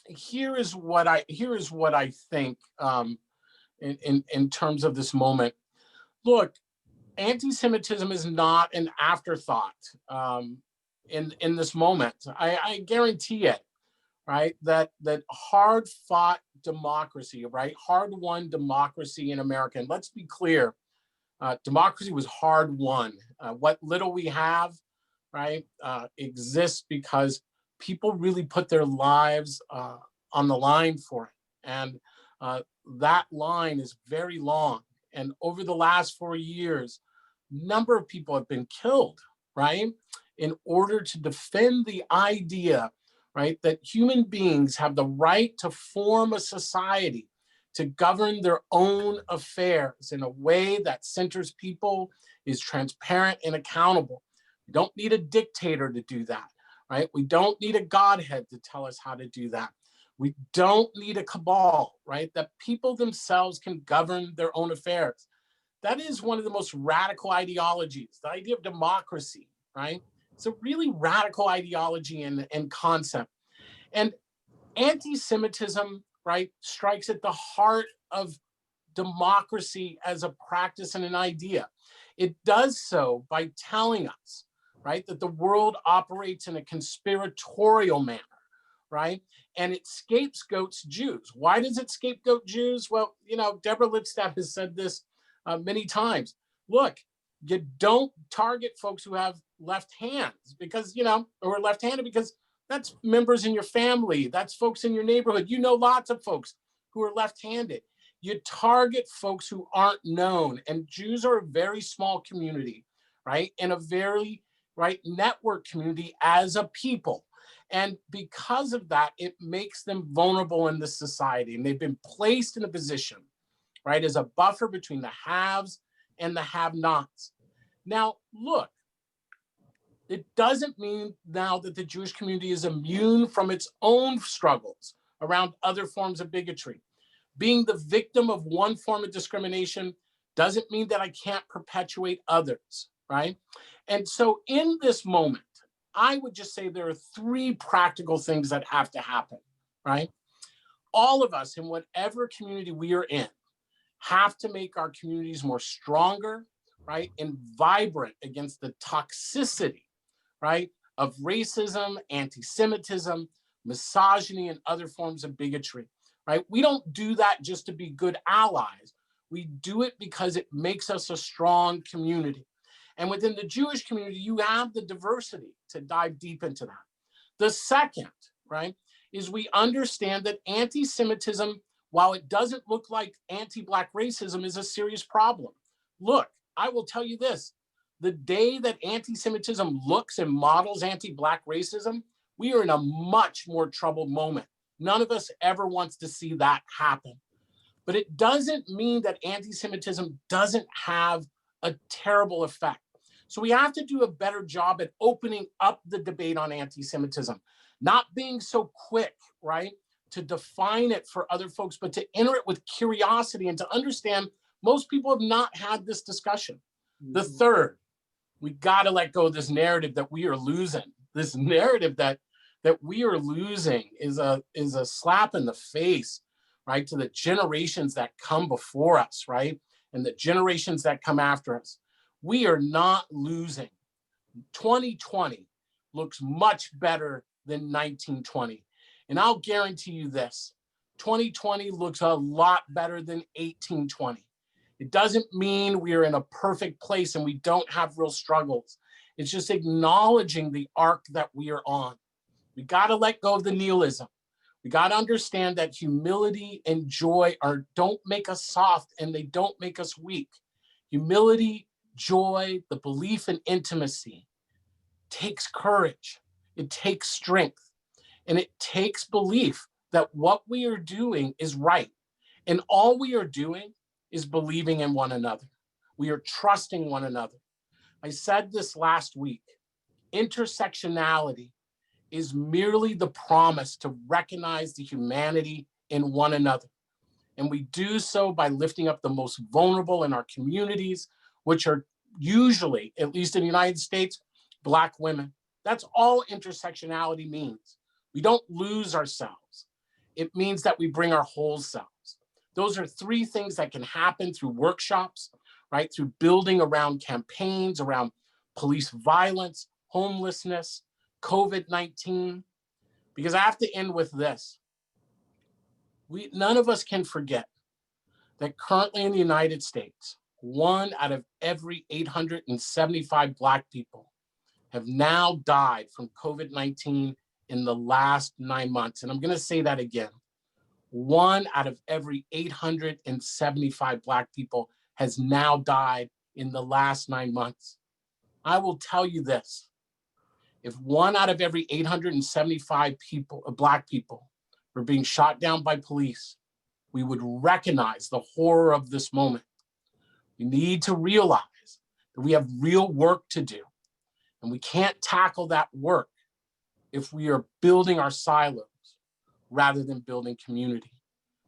Here is what I think in terms of this moment. Look, anti-Semitism is not an afterthought in this moment. I guarantee it, right? That hard-fought democracy, right? Hard-won democracy in America. And let's be clear, democracy was hard won. What little we have, right, exists because people really put their lives on the line for it. And that line is very long. And over the last 4 years, a number of people have been killed, right, in order to defend the idea, right, that human beings have the right to form a society, to govern their own affairs in a way that centers people, is transparent and accountable. We don't need a dictator to do that, right? We don't need a Godhead to tell us how to do that. We don't need a cabal, right? That people themselves can govern their own affairs. That is one of the most radical ideologies, the idea of democracy, right? It's a really radical ideology and concept. And anti-Semitism, right, strikes at the heart of democracy as a practice and an idea. It does so by telling us, right, that the world operates in a conspiratorial manner, right? And it scapegoats Jews. Why does it scapegoat Jews? Well, you know, Deborah Lipstadt has said this many times. Look, you don't target folks who have left hands because, you know, or left-handed because that's members in your family. That's folks in your neighborhood. You know, lots of folks who are left-handed. You target folks who aren't known. And Jews are a very small community, right? And a very, right, network community as a people. And because of that, it makes them vulnerable in this society. And they've been placed in a position, right, as a buffer between the haves and the have-nots. Now, look, it doesn't mean now that the Jewish community is immune from its own struggles around other forms of bigotry. Being the victim of one form of discrimination doesn't mean that I can't perpetuate others, right? And so in this moment, I would just say there are 3 practical things that have to happen, right? All of us in whatever community we are in have to make our communities more stronger, right, and vibrant against the toxicity, right, of racism, anti-Semitism, misogyny, and other forms of bigotry, right? We don't do that just to be good allies. We do it because it makes us a strong community. And within the Jewish community, you have the diversity to dive deep into that. The second, right, is we understand that anti-Semitism, while it doesn't look like anti-Black racism, is a serious problem. Look, I will tell you this. The day that anti-Semitism looks and models anti-Black racism, we are in a much more troubled moment. None of us ever wants to see that happen. But it doesn't mean that anti-Semitism doesn't have a terrible effect. So we have to do a better job at opening up the debate on anti-Semitism, not being so quick, right, to define it for other folks, but to enter it with curiosity and to understand most people have not had this discussion. The third, we got to let go of this narrative that we are losing. This narrative that we are losing is a slap in the face, right, to the generations that come before us, right, and the generations that come after us. We are not losing. 2020 looks much better than 1920. And I'll guarantee you this, 2020 looks a lot better than 1820. It doesn't mean we are in a perfect place and we don't have real struggles. It's just acknowledging the arc that we are on. We got to let go of the nihilism. We got to understand that humility and joy don't make us soft and they don't make us weak. Humility, joy, the belief in intimacy takes courage. It takes strength. And it takes belief that what we are doing is right. And all we are doing is believing in one another. We are trusting one another. I said this last week. Intersectionality is merely the promise to recognize the humanity in one another. And we do so by lifting up the most vulnerable in our communities, which are usually, at least in the United States, Black women. That's all intersectionality means. We don't lose ourselves. It means that we bring our whole selves. Those are 3 things that can happen through workshops, right? Through building around campaigns, around police violence, homelessness, COVID-19. Because I have to end with this. None of us can forget that currently in the United States, 1 out of every 875 Black people have now died from COVID-19 in the last 9 months. And I'm going to say that again. 1 out of every 875 Black people has now died in the last 9 months. I will tell you this. If 1 out of every 875 people, Black people, were being shot down by police, we would recognize the horror of this moment. We need to realize that we have real work to do, and we can't tackle that work if we are building our silos rather than building community.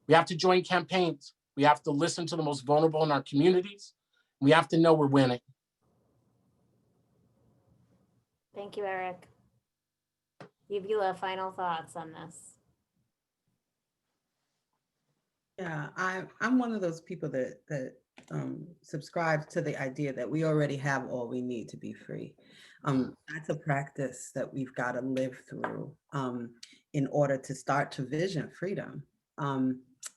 We have to join campaigns. We have to listen to the most vulnerable in our communities. We have to know we're winning. Thank you, Eric. Yavila, final thoughts on this? Yeah, I'm one of those people that subscribes to the idea that we already have all we need to be free. That's a practice that we've got to live through in order to start to vision freedom.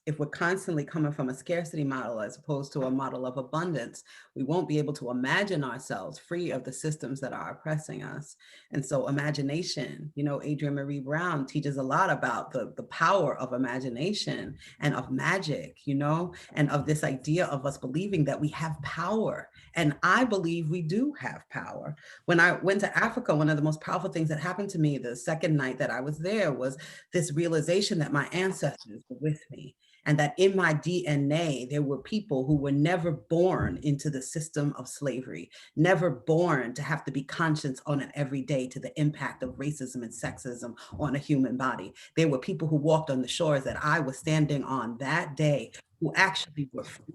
If we're constantly coming from a scarcity model as opposed to a model of abundance, we won't be able to imagine ourselves free of the systems that are oppressing us. And so imagination, you know, Adrienne Maree Brown teaches a lot about the power of imagination and of magic, you know, and of this idea of us believing that we have power. And I believe we do have power. When I went to Africa, one of the most powerful things that happened to me the second night that I was there was this realization that my ancestors were with me. And that in my DNA, there were people who were never born into the system of slavery, never born to have to be conscious on an everyday to the impact of racism and sexism on a human body. There were people who walked on the shores that I was standing on that day who actually were free.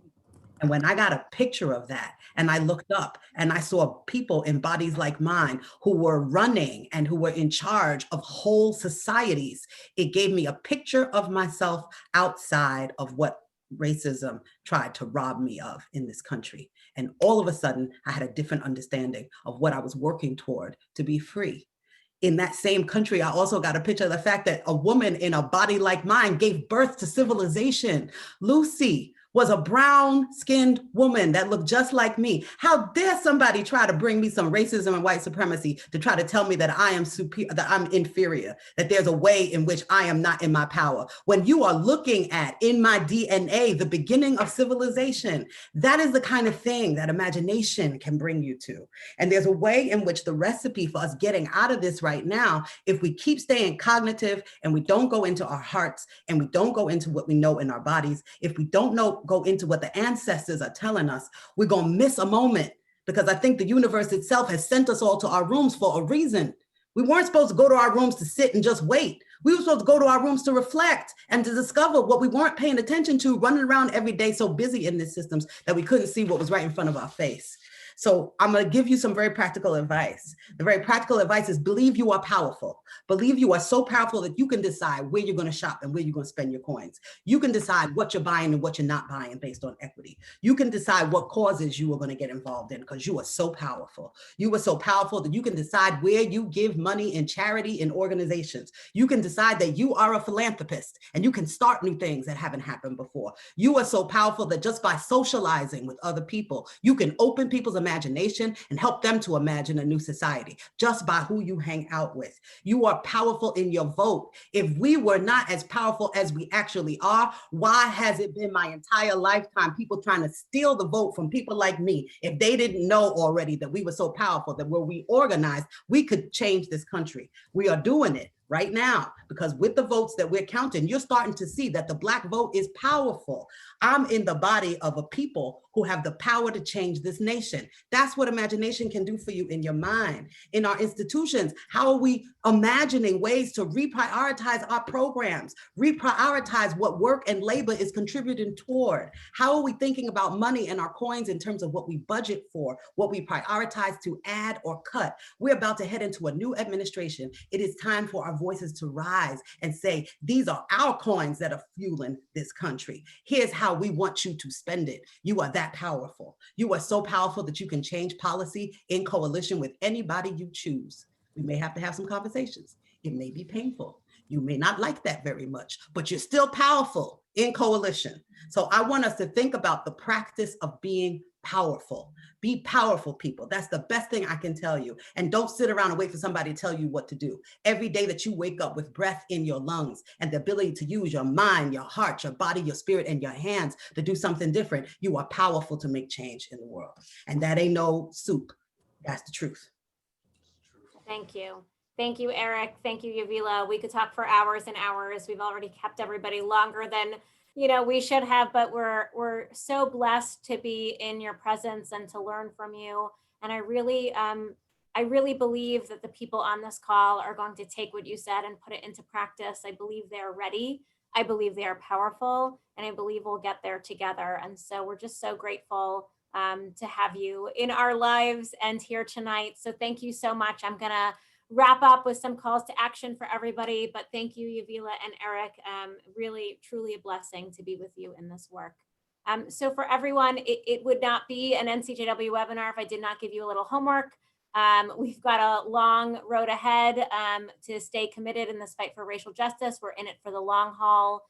And when I got a picture of that and I looked up and I saw people in bodies like mine who were running and who were in charge of whole societies, it gave me a picture of myself outside of what racism tried to rob me of in this country. And all of a sudden, I had a different understanding of what I was working toward to be free. In that same country, I also got a picture of the fact that a woman in a body like mine gave birth to civilization. Lucy was a brown-skinned woman that looked just like me. How dare somebody try to bring me some racism and white supremacy to try to tell me that I am superior, that I'm inferior, that there's a way in which I am not in my power. When you are looking at, in my DNA, the beginning of civilization, that is the kind of thing that imagination can bring you to. And there's a way in which the recipe for us getting out of this right now, if we keep staying cognitive and we don't go into our hearts and we don't go into what we know in our bodies, if we don't go into what the ancestors are telling us, we're going to miss a moment, because I think the universe itself has sent us all to our rooms for a reason. We weren't supposed to go to our rooms to sit and just wait. We were supposed to go to our rooms to reflect and to discover what we weren't paying attention to, running around every day so busy in these systems that we couldn't see what was right in front of our face. So I'm going to give you some very practical advice. The very practical advice is believe you are powerful. Believe you are so powerful that you can decide where you're going to shop and where you're going to spend your coins. You can decide what you're buying and what you're not buying based on equity. You can decide what causes you are going to get involved in because you are so powerful. You are so powerful that you can decide where you give money in charity and organizations. You can decide that you are a philanthropist and you can start new things that haven't happened before. You are so powerful that just by socializing with other people, you can open people's imagination and help them to imagine a new society just by who you hang out with. You are powerful in your vote. If we were not as powerful as we actually are, why has it been my entire lifetime people trying to steal the vote from people like me if they didn't know already that we were so powerful that when we organized, we could change this country? We are doing it right now, because with the votes that we're counting, you're starting to see that the Black vote is powerful. I'm in the body of a people who have the power to change this nation. That's what imagination can do for you in your mind. In our institutions, how are we imagining ways to reprioritize our programs, reprioritize what work and labor is contributing toward? How are we thinking about money and our coins in terms of what we budget for, what we prioritize to add or cut? We're about to head into a new administration. It is time for our voices to rise and say, these are our coins that are fueling this country. Here's how we want you to spend it. You are that powerful. You are so powerful that you can change policy in coalition with anybody you choose. We may have to have some conversations. It may be painful. You may not like that very much, but you're still powerful in coalition. So I want us to think about the practice of being powerful. Be powerful, people. That's the best thing I can tell you. And don't sit around and wait for somebody to tell you what to do. Every day that you wake up with breath in your lungs and the ability to use your mind, your heart, your body, your spirit, and your hands to do something different, you are powerful to make change in the world. And that ain't no soup. That's the truth. Thank you. Thank you, Eric. Thank you, Yavila. We could talk for hours and hours. We've already kept everybody longer than we should have, but we're so blessed to be in your presence and to learn from you. And I really believe that the people on this call are going to take what you said and put it into practice. I believe they're ready. I believe they are powerful, and I believe we'll get there together. And so we're just so grateful to have you in our lives and here tonight. So thank you so much. I'm gonna wrap up with some calls to action for everybody, but thank you, Yavila and Eric. Really, truly a blessing to be with you in this work. So for everyone, it would not be an NCJW webinar if I did not give you a little homework. We've got a long road ahead to stay committed in this fight for racial justice. We're in it for the long haul.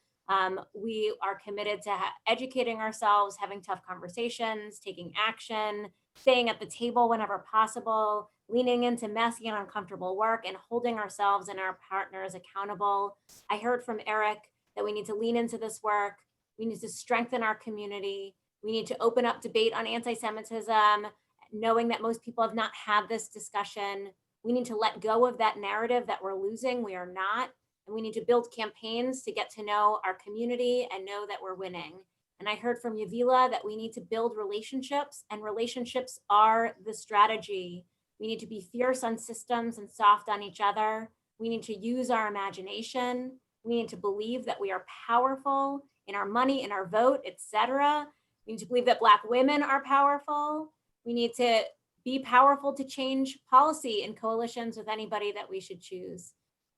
We are committed to educating ourselves, having tough conversations, taking action, staying at the table whenever possible, leaning into messy and uncomfortable work, and holding ourselves and our partners accountable. I heard from Eric that we need to lean into this work. We need to strengthen our community. We need to open up debate on anti-Semitism, knowing that most people have not had this discussion. We need to let go of that narrative that we're losing. We are not. And we need to build campaigns to get to know our community and know that we're winning. And I heard from Yavila that we need to build relationships, and relationships are the strategy. We need to be fierce on systems and soft on each other. We need to use our imagination. We need to believe that we are powerful in our money, in our vote, etc. We need to believe that Black women are powerful. We need to be powerful to change policy in coalitions with anybody that we should choose.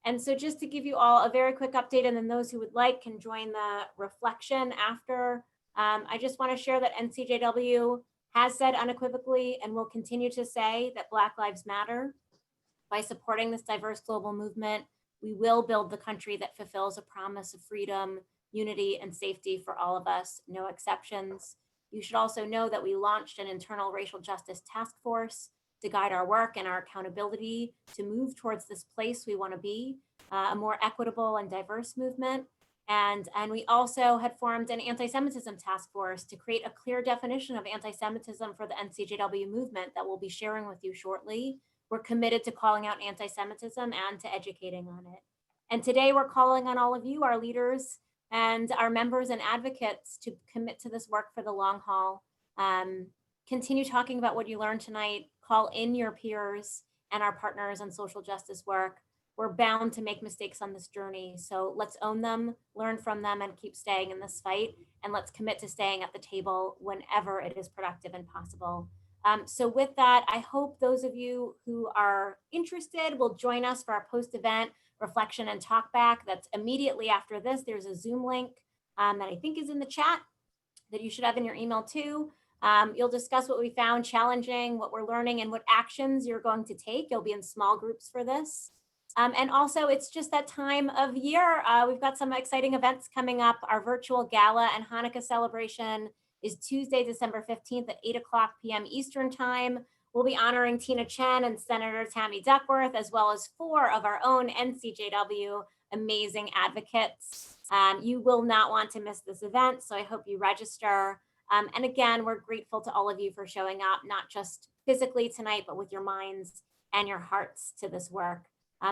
And so just to give you all a very quick update, and then those who would like can join the reflection after, I just want to share that NCJW has said unequivocally and will continue to say that Black Lives Matter. By supporting this diverse global movement, we will build the country that fulfills a promise of freedom, unity, and safety for all of us, no exceptions. You should also know that we launched an internal racial justice task force to guide our work and our accountability to move towards this place we want to be, a more equitable and diverse movement. And we also had formed an anti-Semitism task force to create a clear definition of anti-Semitism for the NCJW movement that we'll be sharing with you shortly. We're committed to calling out anti-Semitism and to educating on it. And today we're calling on all of you, our leaders and our members and advocates, to commit to this work for the long haul. Continue talking about what you learned tonight. Call in your peers and our partners on social justice work. We're bound to make mistakes on this journey. So let's own them, learn from them, and keep staying in this fight. And let's commit to staying at the table whenever it is productive and possible. So with that, I hope those of you who are interested will join us for our post-event reflection and talk back. That's immediately after this. There's a Zoom link that I think is in the chat that you should have in your email too. You'll discuss what we found challenging, what we're learning, and what actions you're going to take. You'll be in small groups for this. And also, it's just that time of year. We've got some exciting events coming up. Our virtual gala and Hanukkah celebration is Tuesday, December 15th at 8:00 p.m. Eastern Time. We'll be honoring Tina Chen and Senator Tammy Duckworth, as well as 4 of our own NCJW amazing advocates. You will not want to miss this event, so I hope you register. And again, we're grateful to all of you for showing up, not just physically tonight, but with your minds and your hearts to this work.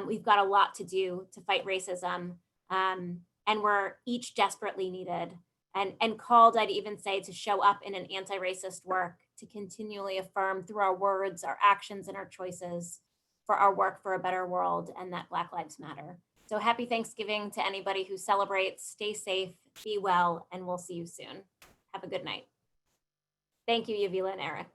We've got a lot to do to fight racism, and we're each desperately needed and called, I'd even say, to show up in an anti-racist work, to continually affirm through our words, our actions, and our choices for our work for a better world, and that Black Lives Matter. So happy Thanksgiving to anybody who celebrates. Stay safe, be well, and we'll see you soon. Have a good night. Thank you, Yavila and Eric.